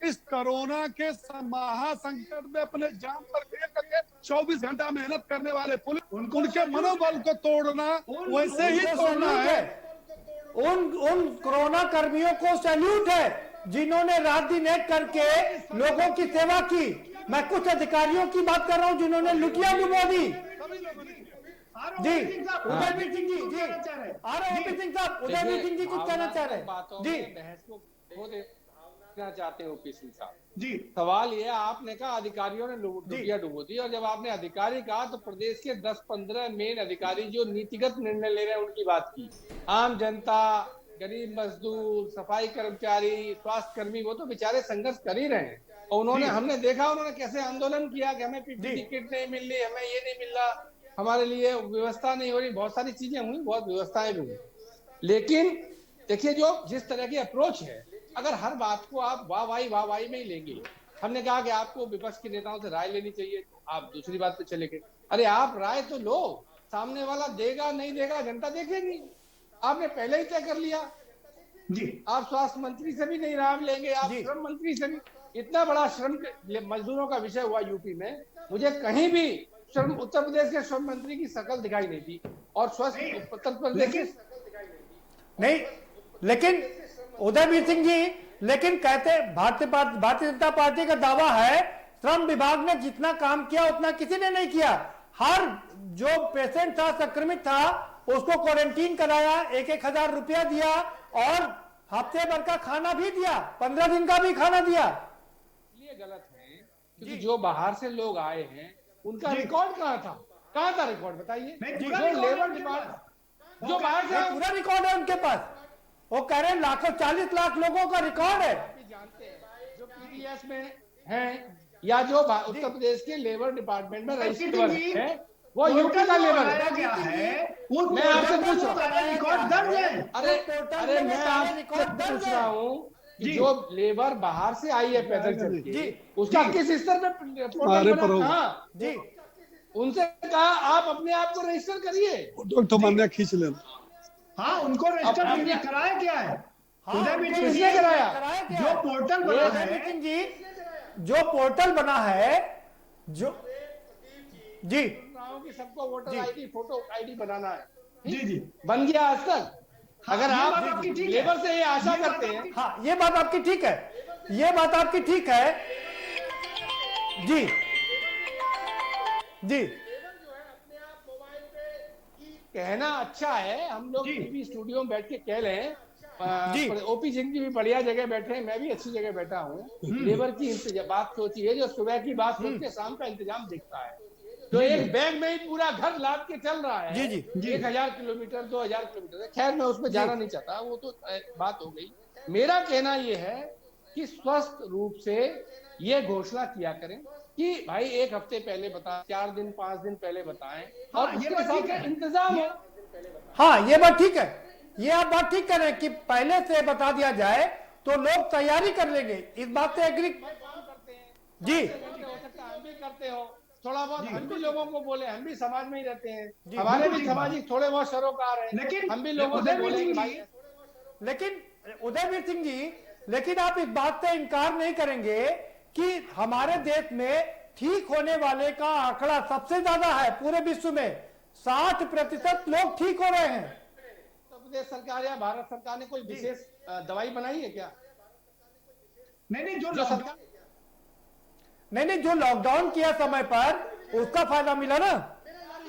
Speaker 4: इस कोरोना के महासंकट में अपने जान पर खेल करके 24 घंटा मेहनत करने वाले पुलिस, उनके मनोबल को तोड़ना वैसे ही तोड़ना है।
Speaker 1: उन कोरोना कर्मियों को सैल्यूट है जिन्होंने रात दिन एक करके लोगों की सेवा की। मैं कुछ अधिकारियों की बात कर रहा हूं जिन्होंने लुटिया डुबो दी। जी उदयवीर सिंह जी आ रहे ओपी सिंह साहब, उदयवीर सिंह जी कुछ कहना चाह रहे हैं जी।
Speaker 5: बहस को देखना चाहते हैं ओपी सिंह साहब
Speaker 1: जी।
Speaker 5: सवाल ये आपने कहा अधिकारियों ने लुटिया डुबो दी, और जब आपने अधिकारी कहा तो प्रदेश के 10-15 मेन अधिकारी जो नीतिगत निर्णय ले रहे हैं उनकी बात की। आम जनता, गरीब मजदूर, सफाई कर्मचारी, स्वास्थ्य कर्मी, वो तो बेचारे संघर्ष कर ही रहे हैं। और उन्होंने, हमने देखा उन्होंने कैसे आंदोलन किया कि हमें पीपीई किट नहीं मिल रही, हमें ये नहीं मिल रहा, हमारे लिए व्यवस्था नहीं हो रही। बहुत सारी चीजें हुई, बहुत व्यवस्थाएं भी हुई, लेकिन देखिए जो जिस तरह की अप्रोच है, अगर हर बात को आप वाहवाही में ही लेंगे। हमने कहा कि आपको विपक्ष के नेताओं से राय लेनी चाहिए, तो आप दूसरी बात पे चले गए। अरे आप राय तो लो, सामने वाला देगा नहीं देगा जनता देखेगी। आपने पहले ही तय कर लिया जी। आप स्वास्थ्य मंत्री से भी नहीं राय लेंगे, आप श्रम मंत्री से भी। इतना बड़ा श्रम मजदूरों का विषय हुआ यूपी में, मुझे कहीं भी श्रम, उत्तर प्रदेश के श्रम मंत्री की शकल दिखाई नहीं दी, और स्वस्थ उत्तर प्रदेश
Speaker 1: नहीं। लेकिन उदयवीर सिंह जी, लेकिन कहते भारतीय जनता पार्टी का दावा है श्रम विभाग ने जितना काम किया उतना किसी ने नहीं किया। हर जो पेशेंट था, संक्रमित था, उसको क्वारंटीन कराया, 1,000 रुपया दिया और हफ्ते भर का खाना भी दिया, 15 दिन का भी खाना दिया।
Speaker 5: ये गलत है, क्योंकि जो बाहर से लोग आए हैं उनका रिकॉर्ड कहाँ था रिकॉर्ड बताइए। जो लेबर डिपार्टमेंट, जो बाहर से
Speaker 1: पूरा रिकॉर्ड है उनके पास। वो कह रहे हैं लाखों, 40 लाख लोगों का रिकॉर्ड है।
Speaker 5: जानते हैं जो पीडीएस में हैं या जो उत्तर प्रदेश के लेबर डिपार्टमेंट में रजिस्ट्रार है, वो यूपी का लेबर है। मैं आपसे पूछ रहा हूँ,
Speaker 1: रिकॉर्ड दर्ज है।
Speaker 5: अरे मैं आपसे पूछ रहा हूँ, जो लेबर बाहर से आई है पैदल चल के, उसका किस स्तर पे पोर्टल बना? जी, उनसे कहा आप अपने आप को रजिस्टर करिए,
Speaker 4: तो मान्य खींच लेना।
Speaker 1: हाँ, उनको रजिस्टर कराया क्या है?
Speaker 5: किसने कराया?
Speaker 1: जो पोर्टल बना है जी, जो पोर्टल बना है, जो जी
Speaker 5: कि सबको वोटर आईडी, फोटो आईडी बनाना है।
Speaker 1: जी
Speaker 5: बन गया आज तक। अगर आप लेबर से ये आशा करते हैं,
Speaker 1: हाँ ये बात आपकी ठीक है, ये बात आपकी ठीक है जी। जी
Speaker 5: कहना अच्छा है, हम लोग टीवी स्टूडियो में बैठ के कह रहे हैं। ओपी सिंह जी भी बढ़िया जगह बैठे हैं, मैं भी अच्छी जगह बैठा हूँ। लेबर की बात सोचिए, जो सुबह की बात सोच के शाम का इंतजाम दिखता है, तो एक बैग में ही पूरा घर लाद के चल रहा है। 1000 किलोमीटर 2000 किलोमीटर, खैर मैं उसमें जाना नहीं चाहता, वो तो बात हो गई। मेरा कहना ये है कि स्वस्थ रूप से ये घोषणा किया करें कि भाई एक हफ्ते पहले बताएं, 4 दिन 5 दिन पहले बताएं, और उसके साथ इंतजाम हो।
Speaker 1: हाँ ये बात ठीक है, ये आप बात ठीक कर रहे हैं कि पहले से बता दिया जाए तो लोग तैयारी कर लेंगे। इस बात से एग्री जी।
Speaker 5: हो सकता है हम भी करते हो थोड़ा बहुत, हम भी लोगों को बोले, हम भी समाज में ही रहते हैं, हमारे भी सामाजिक थोड़े बहुत सरोकार हैं, लेकिन हम भी लोगों से बोले भाई।
Speaker 1: लेकिन उदयवीर सिंह जी, लेकिन आप इस बात से इनकार नहीं करेंगे कि हमारे देश में ठीक होने वाले का आंकड़ा सबसे ज्यादा है पूरे विश्व में। 60% लोग ठीक हो रहे हैं।
Speaker 5: उत्तर प्रदेश सरकार या भारत सरकार ने कोई विशेष दवाई बनाई है क्या?
Speaker 1: नहीं, जो सरकार नहीं, जो लॉकडाउन किया समय पर उसका फायदा मिला ना।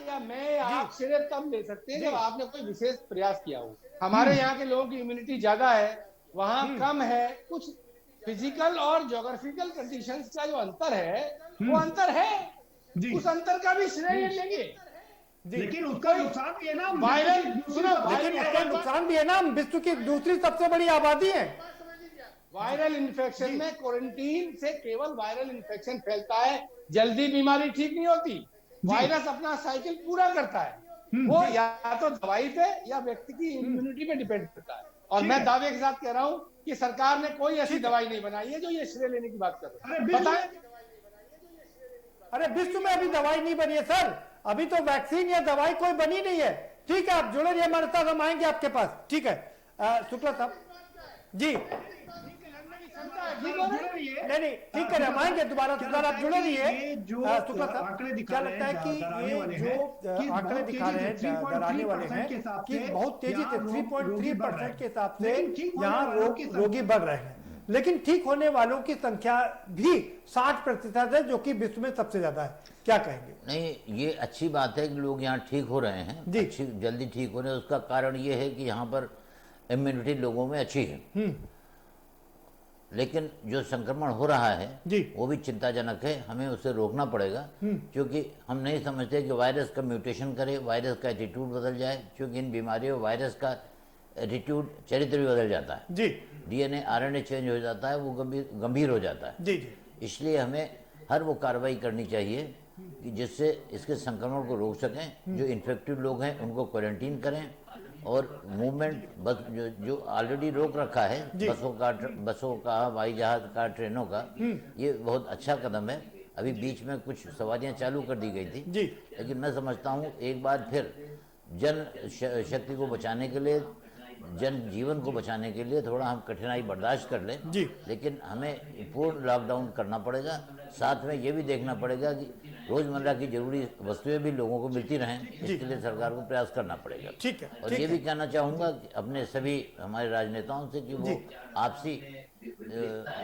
Speaker 5: या मैं आप सिर्फ तब ले सकते हैं जब आपने कोई विशेष प्रयास किया हो। हमारे यहाँ के लोगों की इम्यूनिटी ज्यादा है, वहाँ कम है। कुछ फिजिकल और ज्योग्राफिकल कंडीशंस का जो अंतर है, वो अंतर है, उस अंतर का भी श्रेय लेंगे।
Speaker 1: लेकिन उसका नुकसान भी है ना,
Speaker 5: वायरल,
Speaker 1: लेकिन उसका नुकसान भी है ना, विश्व की दूसरी सबसे बड़ी आबादी है।
Speaker 5: वायरल इन्फेक्शन में क्वारंटीन से केवल वायरल इन्फेक्शन फैलता है, जल्दी बीमारी ठीक नहीं होती। वायरस अपना साइकिल पूरा करता है, वो या तो दवाई पे या व्यक्ति की इम्यूनिटी पे डिपेंड करता है। और मैं दावे के साथ कह रहा हूं कि सरकार ने कोई ऐसी दवाई नहीं बनाई है जो ये श्रेय लेने की बात कर रहे हैं। बताएं।
Speaker 1: अरे विश्व में अभी दवाई नहीं बनी है सर, अभी तो वैक्सीन या दवाई कोई बनी नहीं है। ठीक है, आप जुड़े रहिए हमारे साथ, हम आएंगे आपके पास। ठीक है शुक्ला साहब जी, नहीं ठीक है, हम आएंगे दोबारा। आप जुड़े रहिए शुक्ला साहब। क्या लगता है कि ये जो आंकड़े दिखा रहे हैं डराने वाले हैं कि बहुत तेजी से 3.3% के हिसाब से यहाँ रोगी बढ़ रहे हैं, लेकिन ठीक होने वालों की संख्या भी 60% है, जो कि विश्व में सबसे ज्यादा है। क्या कहेंगे?
Speaker 6: नहीं, ये अच्छी बात है कि लोग यहाँ ठीक हो रहे हैं, अच्छी जल्दी ठीक हो रहे हैं। उसका कारण ये है कि यहाँ पर इम्यूनिटी लोगों में अच्छी है, लेकिन जो संक्रमण हो रहा है वो भी चिंताजनक है। हमें उसे रोकना पड़ेगा, क्योंकि हम नहीं समझते कि वायरस का म्यूटेशन करे, वायरस का एटीट्यूड बदल जाए, क्योंकि इन बीमारियों वायरस का एटीट्यूड चरित्र भी बदल जाता है जी। डीएनए आरएनए चेंज हो जाता है, वो गंभीर हो जाता है जी। इसलिए हमें हर वो कार्रवाई करनी चाहिए कि जिससे इसके संक्रमण को रोक सकें। जो इन्फेक्टेड लोग हैं उनको क्वारंटीन करें, और मूवमेंट बस जो ऑलरेडी रोक रखा है बसों का हवाई जहाज का, ट्रेनों का, ये बहुत अच्छा कदम है। अभी बीच में कुछ सवारियां चालू कर दी गई थी जी, लेकिन मैं समझता हूँ एक बार फिर जन शक्ति को बचाने के लिए, जन जीवन को बचाने के लिए थोड़ा हम कठिनाई बर्दाश्त कर लें जी, लेकिन हमें पूर्ण लॉकडाउन करना पड़ेगा। साथ में ये भी देखना पड़ेगा कि रोजमर्रा की जरूरी वस्तुएं भी लोगों को मिलती रहें, इसके लिए सरकार को प्रयास करना पड़ेगा। ठीक है। और ये भी कहना चाहूँगा अपने सभी हमारे राजनेताओं से कि वो आपसी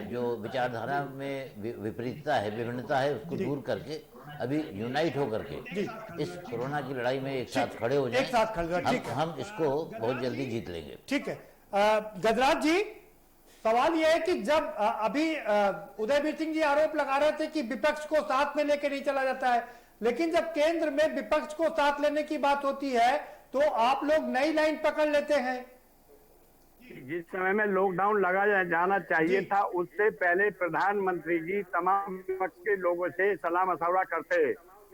Speaker 6: जो विचारधारा में विपरीतता है, विभिन्नता है, उसको दूर करके अभी यूनाइट होकर के इस कोरोना की लड़ाई में एक साथ खड़े हो जाएं। हम इसको बहुत जल्दी जीत लेंगे। ठीक है।
Speaker 1: गजराज जी, सवाल यह है कि जब अभी उदयवीर सिंह जी आरोप लगा रहे थे कि विपक्ष को साथ में लेकर नहीं चला जाता है, लेकिन जब केंद्र में विपक्ष को साथ लेने की बात होती है तो आप लोग नई लाइन पकड़ लेते हैं।
Speaker 14: जिस समय में लॉकडाउन लगा जाना चाहिए था, उससे पहले प्रधानमंत्री जी तमाम विपक्ष के लोगों से सलाह मशवरा करते,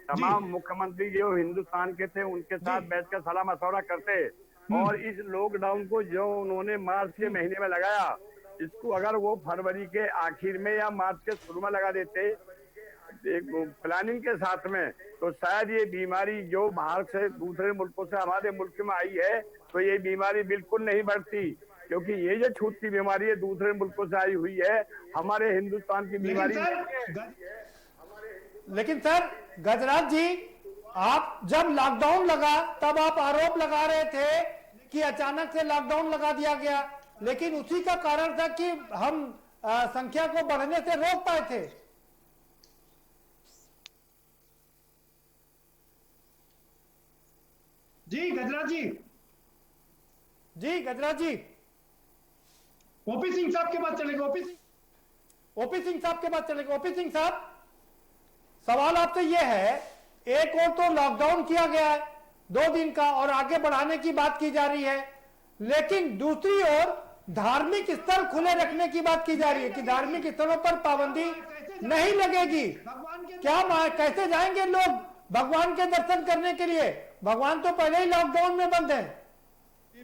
Speaker 14: तमाम मुख्यमंत्री जो हिंदुस्तान के थे उनके साथ बैठकर सलाह मशवरा करते, और इस लॉकडाउन को जो उन्होंने मार्च के महीने में लगाया, इसको अगर वो फरवरी के आखिर में या मार्च के शुरू में लगा देते एक प्लानिंग के साथ में, तो शायद ये बीमारी जो बाहर से दूसरे मुल्कों से हमारे मुल्क में आई है, तो ये बीमारी बिल्कुल नहीं बढ़ती, क्योंकि ये जो छूटती बीमारी है दूसरे मुल्कों से आई हुई है, हमारे हिंदुस्तान की बीमारी।
Speaker 1: लेकिन सर गजराज जी, आप जब लॉकडाउन लगा तब आप आरोप लगा रहे थे कि अचानक से लॉकडाउन लगा दिया गया, लेकिन उसी का कारण था कि हम संख्या को बढ़ने से रोक पाए थे।
Speaker 17: जी गजराज जी,
Speaker 1: गजराज जी,
Speaker 17: ओपी सिंह साहब के पास चलेगा। ओपी
Speaker 1: सिंह साहब के पास चलेगा। ओपी सिंह साहब, सवाल आपसे यह है, एक और तो लॉकडाउन किया गया है 2 दिन का और आगे बढ़ाने की बात की जा रही है, लेकिन दूसरी ओर धार्मिक स्थल खुले रखने की बात की जा रही है कि धार्मिक स्थलों पर पाबंदी नहीं लगेगी। क्या कैसे जाएंगे लोग भगवान के दर्शन करने के लिए? भगवान तो पहले ही लॉकडाउन में बंद है।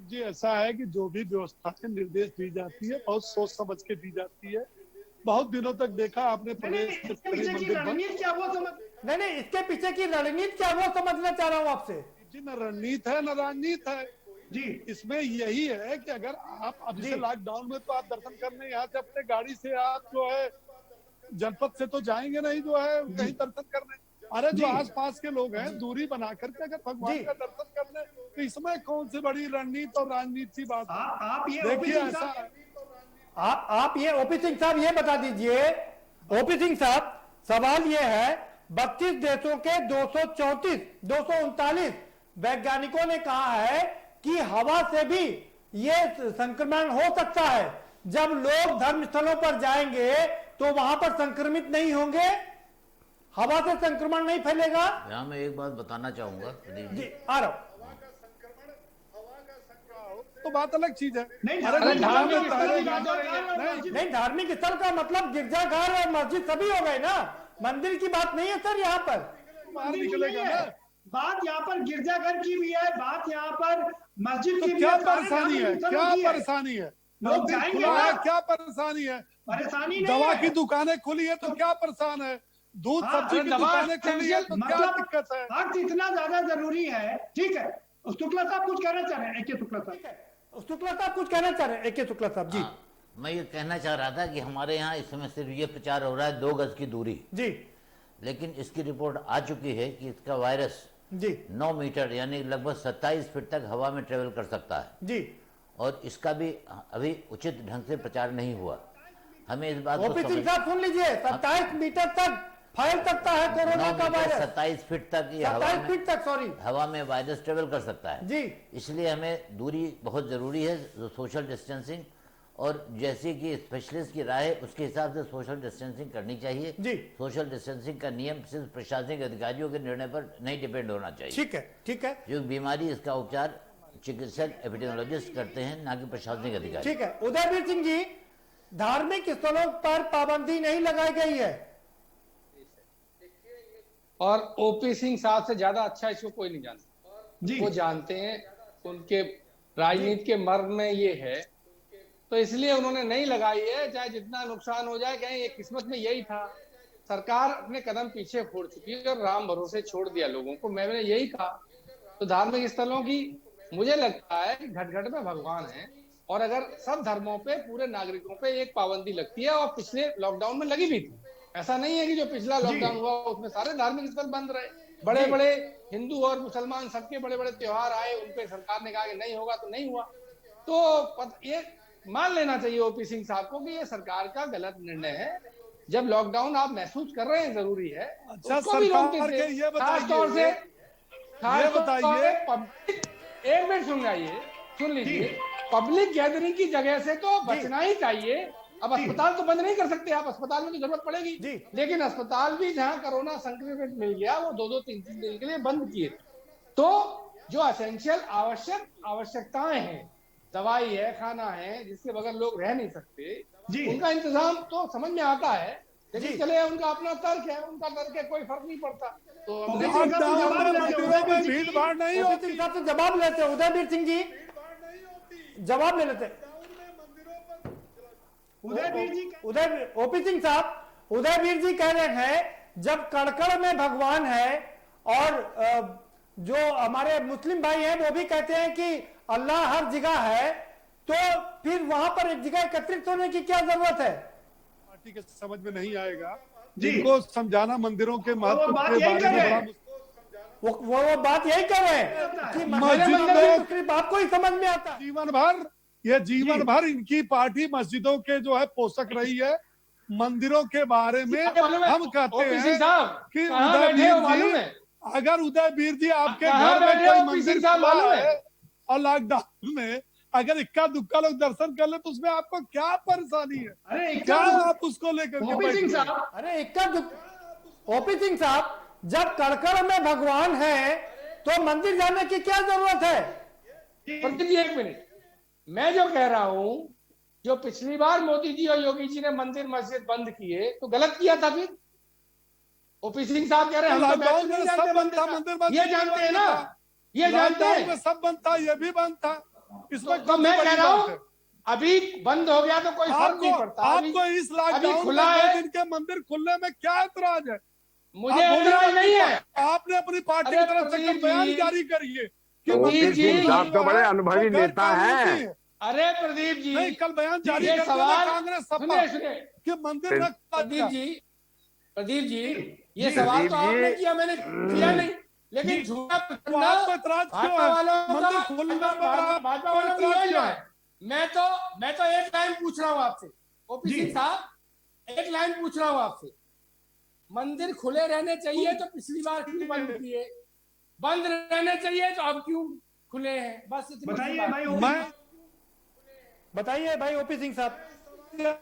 Speaker 4: जी ऐसा है कि जो भी व्यवस्थाएं निर्देश दी जाती है बहुत सोच समझ के दी जाती है। बहुत दिनों तक देखा आपने प्रदेश
Speaker 1: नहीं, इसके पीछे की रणनीति क्या वो समझना चाह रहा हूँ आपसे।
Speaker 4: जी न रणनीति है न राजनीति है जी। इसमें यही है कि अगर आप अब जैसे लॉकडाउन में तो आप दर्शन करने यहाँ से अपने गाड़ी से आप जो है जनपद से तो जाएंगे नहीं जो है कहीं दर्शन करने। अरे जो आसपास के लोग हैं दूरी बना करके अगर भगवान का दर्शन करने, तो इसमें कौन सी बड़ी रणनीति और राजनीति बात है?
Speaker 1: आप ये
Speaker 4: देखिए ऐसा
Speaker 1: आप ये ओपी सिंह साहब ये बता दीजिए। ओपी सिंह साहब, सवाल ये है, 32 देशों के 239 वैज्ञानिकों ने कहा है कि हवा से भी ये संक्रमण हो सकता है। जब लोग धर्म स्थलों पर जाएंगे तो वहां पर संक्रमित नहीं होंगे, हवा से संक्रमण नहीं फैलेगा।
Speaker 6: यहाँ मैं एक बात बताना चाहूंगा
Speaker 1: जी, आ रहा हूं।
Speaker 4: तो बात अलग चीज है।
Speaker 1: नहीं, धार्मिक स्थल का मतलब गिरजाघर और मस्जिद सभी हो गए ना, मंदिर की बात नहीं है सर यहाँ पर।
Speaker 4: बाहर निकलेगा ना,
Speaker 17: बात यहाँ पर गिरजाघर की भी है, बात यहाँ पर मस्जिद
Speaker 4: तो
Speaker 17: की भी
Speaker 4: क्या
Speaker 17: है, सारे
Speaker 4: परेशानी है?
Speaker 17: धार्मिक
Speaker 4: क्या
Speaker 17: स्थलों की है।
Speaker 4: परेशानी है?
Speaker 17: लोग
Speaker 4: मंदिर
Speaker 17: जाएंगे
Speaker 4: खुला है,
Speaker 17: ना।
Speaker 4: क्या परेशानी है?
Speaker 17: परेशानी नहीं
Speaker 4: दवा
Speaker 17: है।
Speaker 4: की दुकानें खुली है तो क्या परेशाान है? दूध
Speaker 17: हाँ,
Speaker 4: सब्जी की
Speaker 17: दवा
Speaker 4: दुकानें खुली है तो क्या
Speaker 17: मतलब
Speaker 4: दिक्कत है?
Speaker 17: वक्त इतना ज्यादा जरूरी है। ठीक है, शुक्ला साहब कुछ कहना चाह रहे हैं? AK शुक्ला साहब,
Speaker 1: शुक्ला साहब कुछ कहना चाह रहे हैं? AK शुक्ला साहब जी।
Speaker 6: मैं ये कहना चाह रहा था कि हमारे यहाँ इस समय सिर्फ ये प्रचार हो रहा है 2 गज की दूरी
Speaker 1: जी,
Speaker 6: लेकिन इसकी रिपोर्ट आ चुकी है कि इसका वायरस
Speaker 1: जी
Speaker 6: 9 मीटर यानी लगभग 27 फीट तक हवा में ट्रेवल कर सकता है
Speaker 1: जी,
Speaker 6: और इसका भी अभी उचित ढंग से प्रचार नहीं हुआ। हमें इस बात को
Speaker 1: ओपी सिंह साहब सुन लीजिए, 27 मीटर तक फैल सकता है कोरोना का वायरस।
Speaker 6: 27 फीट तक ये
Speaker 1: 27 फीट तक, सॉरी,
Speaker 6: हवा में वायरस ट्रेवल कर सकता है
Speaker 1: जी।
Speaker 6: इसलिए हमें दूरी बहुत जरूरी है, सोशल डिस्टेंसिंग, और जैसे कि स्पेशलिस्ट की राय है उसके हिसाब से सोशल डिस्टेंसिंग करनी चाहिए
Speaker 1: जी।
Speaker 6: सोशल डिस्टेंसिंग का नियम सिर्फ प्रशासनिक अधिकारियों के निर्णय पर नहीं डिपेंड होना चाहिए।
Speaker 1: ठीक है, ठीक है,
Speaker 6: जो बीमारी इसका उपचार चिकित्सक एपिडेमियोलॉजिस्ट करते हैं, ना कि प्रशासनिक अधिकारी।
Speaker 1: ठीक है। उदयवीर सिंह जी, धार्मिक स्थलों पर पाबंदी नहीं लगाई गई है
Speaker 5: और ओपी सिंह साहब से ज्यादा अच्छा इसको कोई नहीं जानता
Speaker 17: जी।
Speaker 5: वो जानते हैं, उनके राजनीति के मर्म में ये है, तो इसलिए उन्होंने नहीं लगाई है। चाहे जितना नुकसान हो जाए, कहें ये किस्मत में यही था। सरकार अपने कदम पीछे फोड़ चुकी है और राम भरोसे छोड़ दिया लोगों को। मैंने यही कहा। तो धार्मिक स्थलों की मुझे लगता है कि घट घट में भगवान है, और अगर सब धर्मों पे, पूरे नागरिकों पे एक पाबंदी लगती है, और पिछले लॉकडाउन में लगी भी थी। ऐसा नहीं है कि जो पिछला लॉकडाउन हुआ उसमें सारे धार्मिक स्थल बंद रहे। बड़े बड़े हिंदू और मुसलमान सबके बड़े बड़े त्योहार आए, उनपे सरकार ने कहा कि नहीं होगा तो नहीं हुआ। तो ये मान लेना चाहिए ओपी सिंह साहब को कि ये सरकार का गलत निर्णय है। जब लॉकडाउन आप महसूस कर रहे हैं जरूरी है,
Speaker 4: अच्छा,
Speaker 5: उसको भी रोकते
Speaker 4: सरकार के ये
Speaker 5: खासतौर से
Speaker 4: बताइए,
Speaker 5: पब्लिक, एक मिनट सुन लीजिए, पब्लिक गैदरिंग की जगह से तो बचना ही चाहिए। अब अस्पताल तो बंद नहीं कर सकते आप, अस्पताल में तो जरूरत पड़ेगी, लेकिन अस्पताल भी जहां कोरोना संक्रमित मिल गया वो 2-3 दिन के लिए बंद किए। तो जो असेंशियल आवश्यकताएं हैं, दवाई है, खाना है, जिसके बगैर लोग रह नहीं सकते, उनका इंतजाम तो समझ में आता है, लेकिन चले उनका अपना तर्क है, उनका तर्क है, कोई फर्क नहीं पड़ता। तो
Speaker 1: भीड़ भाड़ नहीं होती। जवाब लेते हैं उदयवीर सिंह जी, जवाब ले लेते। ओपी सिंह साहब, उदयवीर जी कह रहे हैं जब कड़कड़ में भगवान है, और जो हमारे मुस्लिम भाई हैं वो भी कहते हैं कि अल्लाह हर जगह है, तो फिर वहां पर एक जगह एकत्रित होने की क्या जरूरत है?
Speaker 4: पार्टी के समझ में नहीं आएगा, जिनको समझाना मंदिरों के महत्व के बारे में
Speaker 1: वो बात यही कर रहे हैं कि
Speaker 4: मस्जिदों
Speaker 1: सिर्फ आपको ही समझ में आता।
Speaker 4: जीवन भर इनकी पार्टी मस्जिदों के जो है पोषक रही है। मंदिरों के बारे में हम कहते हैं कि अगर उदयवीर जी आपके घर में कोई मंदिर खुला है और लॉकडाउन में अगर इक्का दुक्का लोग दर्शन कर ले तो उसमें आपको क्या परेशानी है?
Speaker 17: अरे
Speaker 4: क्या आप उसको लेकर
Speaker 1: ओपी सिंह साहब, जब कड़कड़ में भगवान है तो मंदिर जाने की क्या जरूरत है?
Speaker 5: पंडित जी एक मिनट, मैं जो कह रहा हूं, जो पिछली बार मोदी जी और योगी जी ने मंदिर मस्जिद बंद किए तो गलत किया था। फिर ओपी सिंह साहब कह रहे हैं
Speaker 4: लॉकडाउन में सब बंद था, मंदिर
Speaker 5: ये जानते हैं ना, ये जानते हैं
Speaker 4: सब बंद था, ये भी बंद था। इसमें
Speaker 5: तो मैं कह रहा हूँ अभी बंद हो गया तो कोई फर्क नहीं पड़ता।
Speaker 4: आपको इस लॉकडाउन
Speaker 5: खुला है,
Speaker 4: दिन के मंदिर खुलने में क्या एतराज है?
Speaker 5: मुझे एतराज नहीं है।
Speaker 4: आपने अपनी पार्टी की तरफ से बयान जारी करिए
Speaker 14: कि आप तो बड़े अनुभवी नेता हैं।
Speaker 5: अरे प्रदीप जी,
Speaker 4: नहीं, कल बयान जारी
Speaker 5: ये सवाल
Speaker 4: कांग्रेस
Speaker 5: सुनिए
Speaker 4: कि मंदिर
Speaker 5: प्रदीप जी ये सवाल तो आपने किया, मैंने किया नहीं, लेकिन झूठा भाजपा वालों की योजना है। मैं तो एक लाइन पूछ रहा हूँ आपसे ओपी सिंह साहब, एक लाइन पूछ रहा हूँ आपसे, मंदिर खुले रहने चाहिए तो पिछली बार क्यों बंद किए? बंद रहने चाहिए तो अब क्यों खुले हैं? बस इतनी
Speaker 1: बताइए भाई ओपी सिंह साहब,
Speaker 5: क्या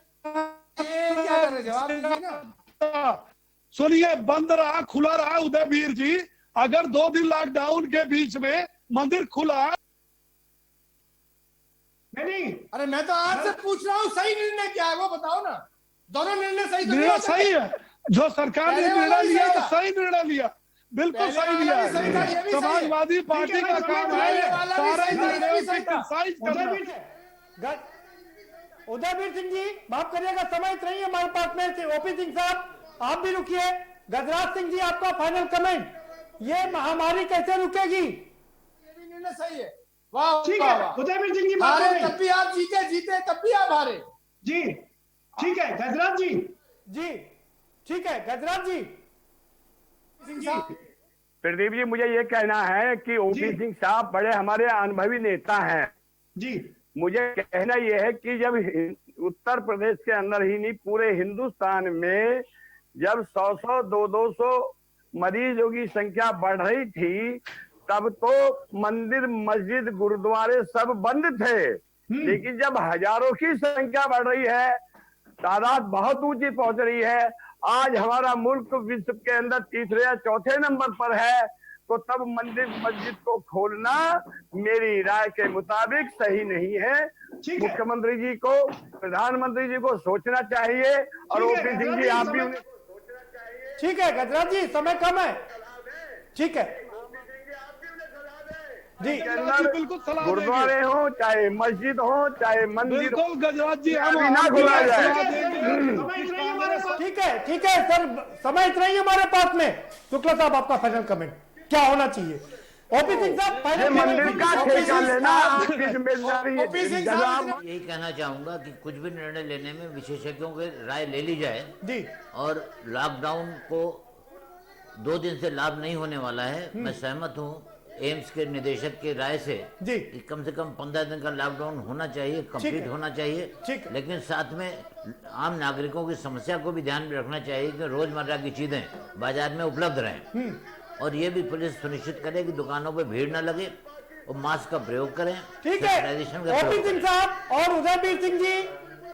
Speaker 5: कर रहे, जवाब दीजिए ना।
Speaker 4: सुनिए, बंद रहा खुला रहा उदयवीर जी, अगर 2 दिन लॉकडाउन के बीच में मंदिर खुला
Speaker 17: नहीं,
Speaker 5: अरे मैं तो आपसे पूछ रहा हूँ सही निर्णय क्या है वो बताओ ना। दोनों निर्णय सही
Speaker 4: है, जो सरकार ने निर्णय लिया सही निर्णय लिया। बिल्कुल सही दिया है। समाजवादी पार्टी का काम है सारे निर्णयों की क्रिटिसाइज करना।
Speaker 1: उदयवीर सिंह जी माफ करिएगा, समय इतना ही हमारे पास में। ओपी सिंह साहब आप भी रुकिए। गजराज सिंह जी आपका फाइनल कमेंट, ये महामारी कैसे रुकेगी?
Speaker 5: ये भी निर्णय सही है। वाह
Speaker 17: ठीक है उदयवीर सिंह जी,
Speaker 5: हारे तब भी आप जीते तब भी आप हारे
Speaker 17: जी। ठीक है गजराज जी,
Speaker 1: जी ठीक है गजराज जी।
Speaker 14: प्रदीप जी, मुझे ये कहना है कि ओपी सिंह साहब बड़े हमारे अनुभवी नेता हैं
Speaker 17: जी।
Speaker 14: मुझे कहना यह है कि जब उत्तर प्रदेश के अंदर ही नहीं पूरे हिंदुस्तान में जब 100-100, 200 मरीजों की संख्या बढ़ रही थी, तब तो मंदिर, मस्जिद, गुरुद्वारे सब बंद थे। लेकिन जब हजारों की संख्या बढ़ रही है, तादाद बहुत ऊंची पहुंच रही है, आज हमारा मुल्क विश्व के अंदर तीसरे या चौथे नंबर पर है, तो तब मंदिर मस्जिद को खोलना मेरी राय के मुताबिक सही नहीं है। मुख्यमंत्री जी को, प्रधानमंत्री जी को सोचना चाहिए और ओपी सिंह जी आप भी उन्हें सोचना चाहिए।
Speaker 1: ठीक है गजराज जी, समय कम है। ठीक है जी,
Speaker 14: गुरुद्वारे हो चाहे मस्जिद हो चाहे मंदिर,
Speaker 4: बिल्कुल गजराज जी हम
Speaker 14: ना खोला जाए।
Speaker 1: ठीक है सर, समय इतना ही हमारे पास में। शुक्ला साहब आपका फाइनल कमेंट क्या होना चाहिए? ओपी सिंह साहब फाइनल
Speaker 14: मंदिर का ठेका लेना आपकी जिम्मेदारी है।
Speaker 6: यही कहना चाहूंगा कि कुछ भी निर्णय लेने में विशेषज्ञों की राय ले ली जाए
Speaker 1: जी।
Speaker 6: और लॉकडाउन को 2 दिन से लाभ नहीं होने वाला है। मैं सहमत हूँ एम्स के निदेशक की राय से
Speaker 1: जी,
Speaker 6: कि कम से कम 15 दिन का लॉकडाउन होना चाहिए, कंप्लीट होना चाहिए। लेकिन साथ में आम नागरिकों की समस्या को भी ध्यान में रखना चाहिए कि रोजमर्रा की चीजें बाजार में उपलब्ध रहें, और ये भी पुलिस सुनिश्चित करे कि दुकानों पे भीड़ न लगे और मास्क का प्रयोग करें।
Speaker 1: ठीक है ओपी सिंह साहब और उदयवीर सिंह जी,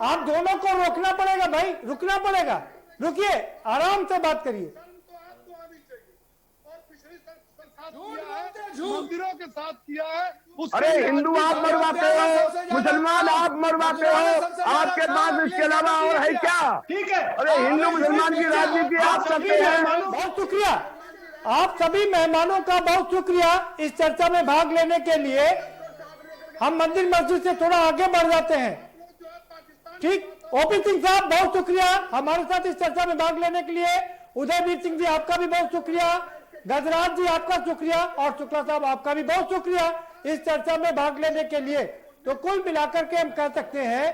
Speaker 1: आप दोनों को रोकना पड़ेगा भाई, रुकना पड़ेगा। रुकिए, आराम से बात करिए।
Speaker 4: मंदिरों के साथ किया है।
Speaker 14: अरे हिंदू आप मरवाते हो, मुसलमान आप मरवाते हो, आपके पास इसके अलावा और है क्या?
Speaker 17: ठीक है,
Speaker 14: अरे हिंदू मुसलमान की राजनीति आप करते हैं।
Speaker 1: बहुत शुक्रिया, आप सभी मेहमानों का बहुत शुक्रिया इस चर्चा में भाग लेने के लिए। हम मंदिर मस्जिद से थोड़ा आगे बढ़ जाते हैं। ठीक, ओपी सिंह साहब बहुत शुक्रिया हमारे साथ इस चर्चा में भाग लेने के लिए। उदयवीर सिंह जी आपका भी बहुत शुक्रिया। गजराज जी आपका शुक्रिया और शुक्ला साहब आपका भी बहुत शुक्रिया इस चर्चा में भाग लेने के लिए। तो कुल मिलाकर के हम कह सकते हैं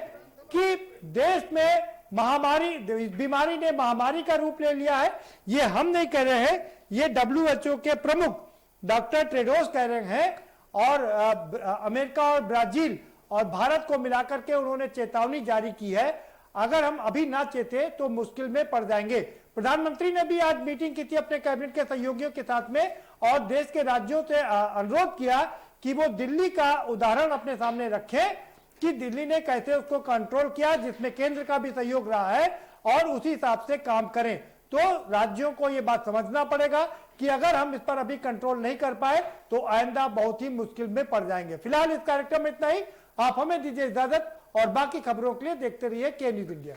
Speaker 1: कि देश में महामारी, बीमारी ने महामारी का रूप ले लिया है। ये हम नहीं कह रहे हैं, ये WHO के प्रमुख डॉक्टर टेड्रोस कह रहे हैं, और अमेरिका और ब्राजील और भारत को मिलाकर के उन्होंने चेतावनी जारी की है। अगर हम अभी ना चेते तो मुश्किल में पड़ जाएंगे। प्रधानमंत्री ने भी आज मीटिंग की थी अपने कैबिनेट के सहयोगियों के साथ में, और देश के राज्यों से अनुरोध किया कि वो दिल्ली का उदाहरण अपने सामने रखें कि दिल्ली ने कैसे उसको कंट्रोल किया, जिसमें केंद्र का भी सहयोग रहा है, और उसी हिसाब से काम करें। तो राज्यों को ये बात समझना पड़ेगा कि अगर हम इस पर अभी कंट्रोल नहीं कर पाए तो आइंदा बहुत ही मुश्किल में पड़ जाएंगे। फिलहाल इस कार्यक्रम में इतना ही। आप हमें दीजिए इजाजत और बाकी खबरों के लिए देखते रहिए के न्यूज इंडिया।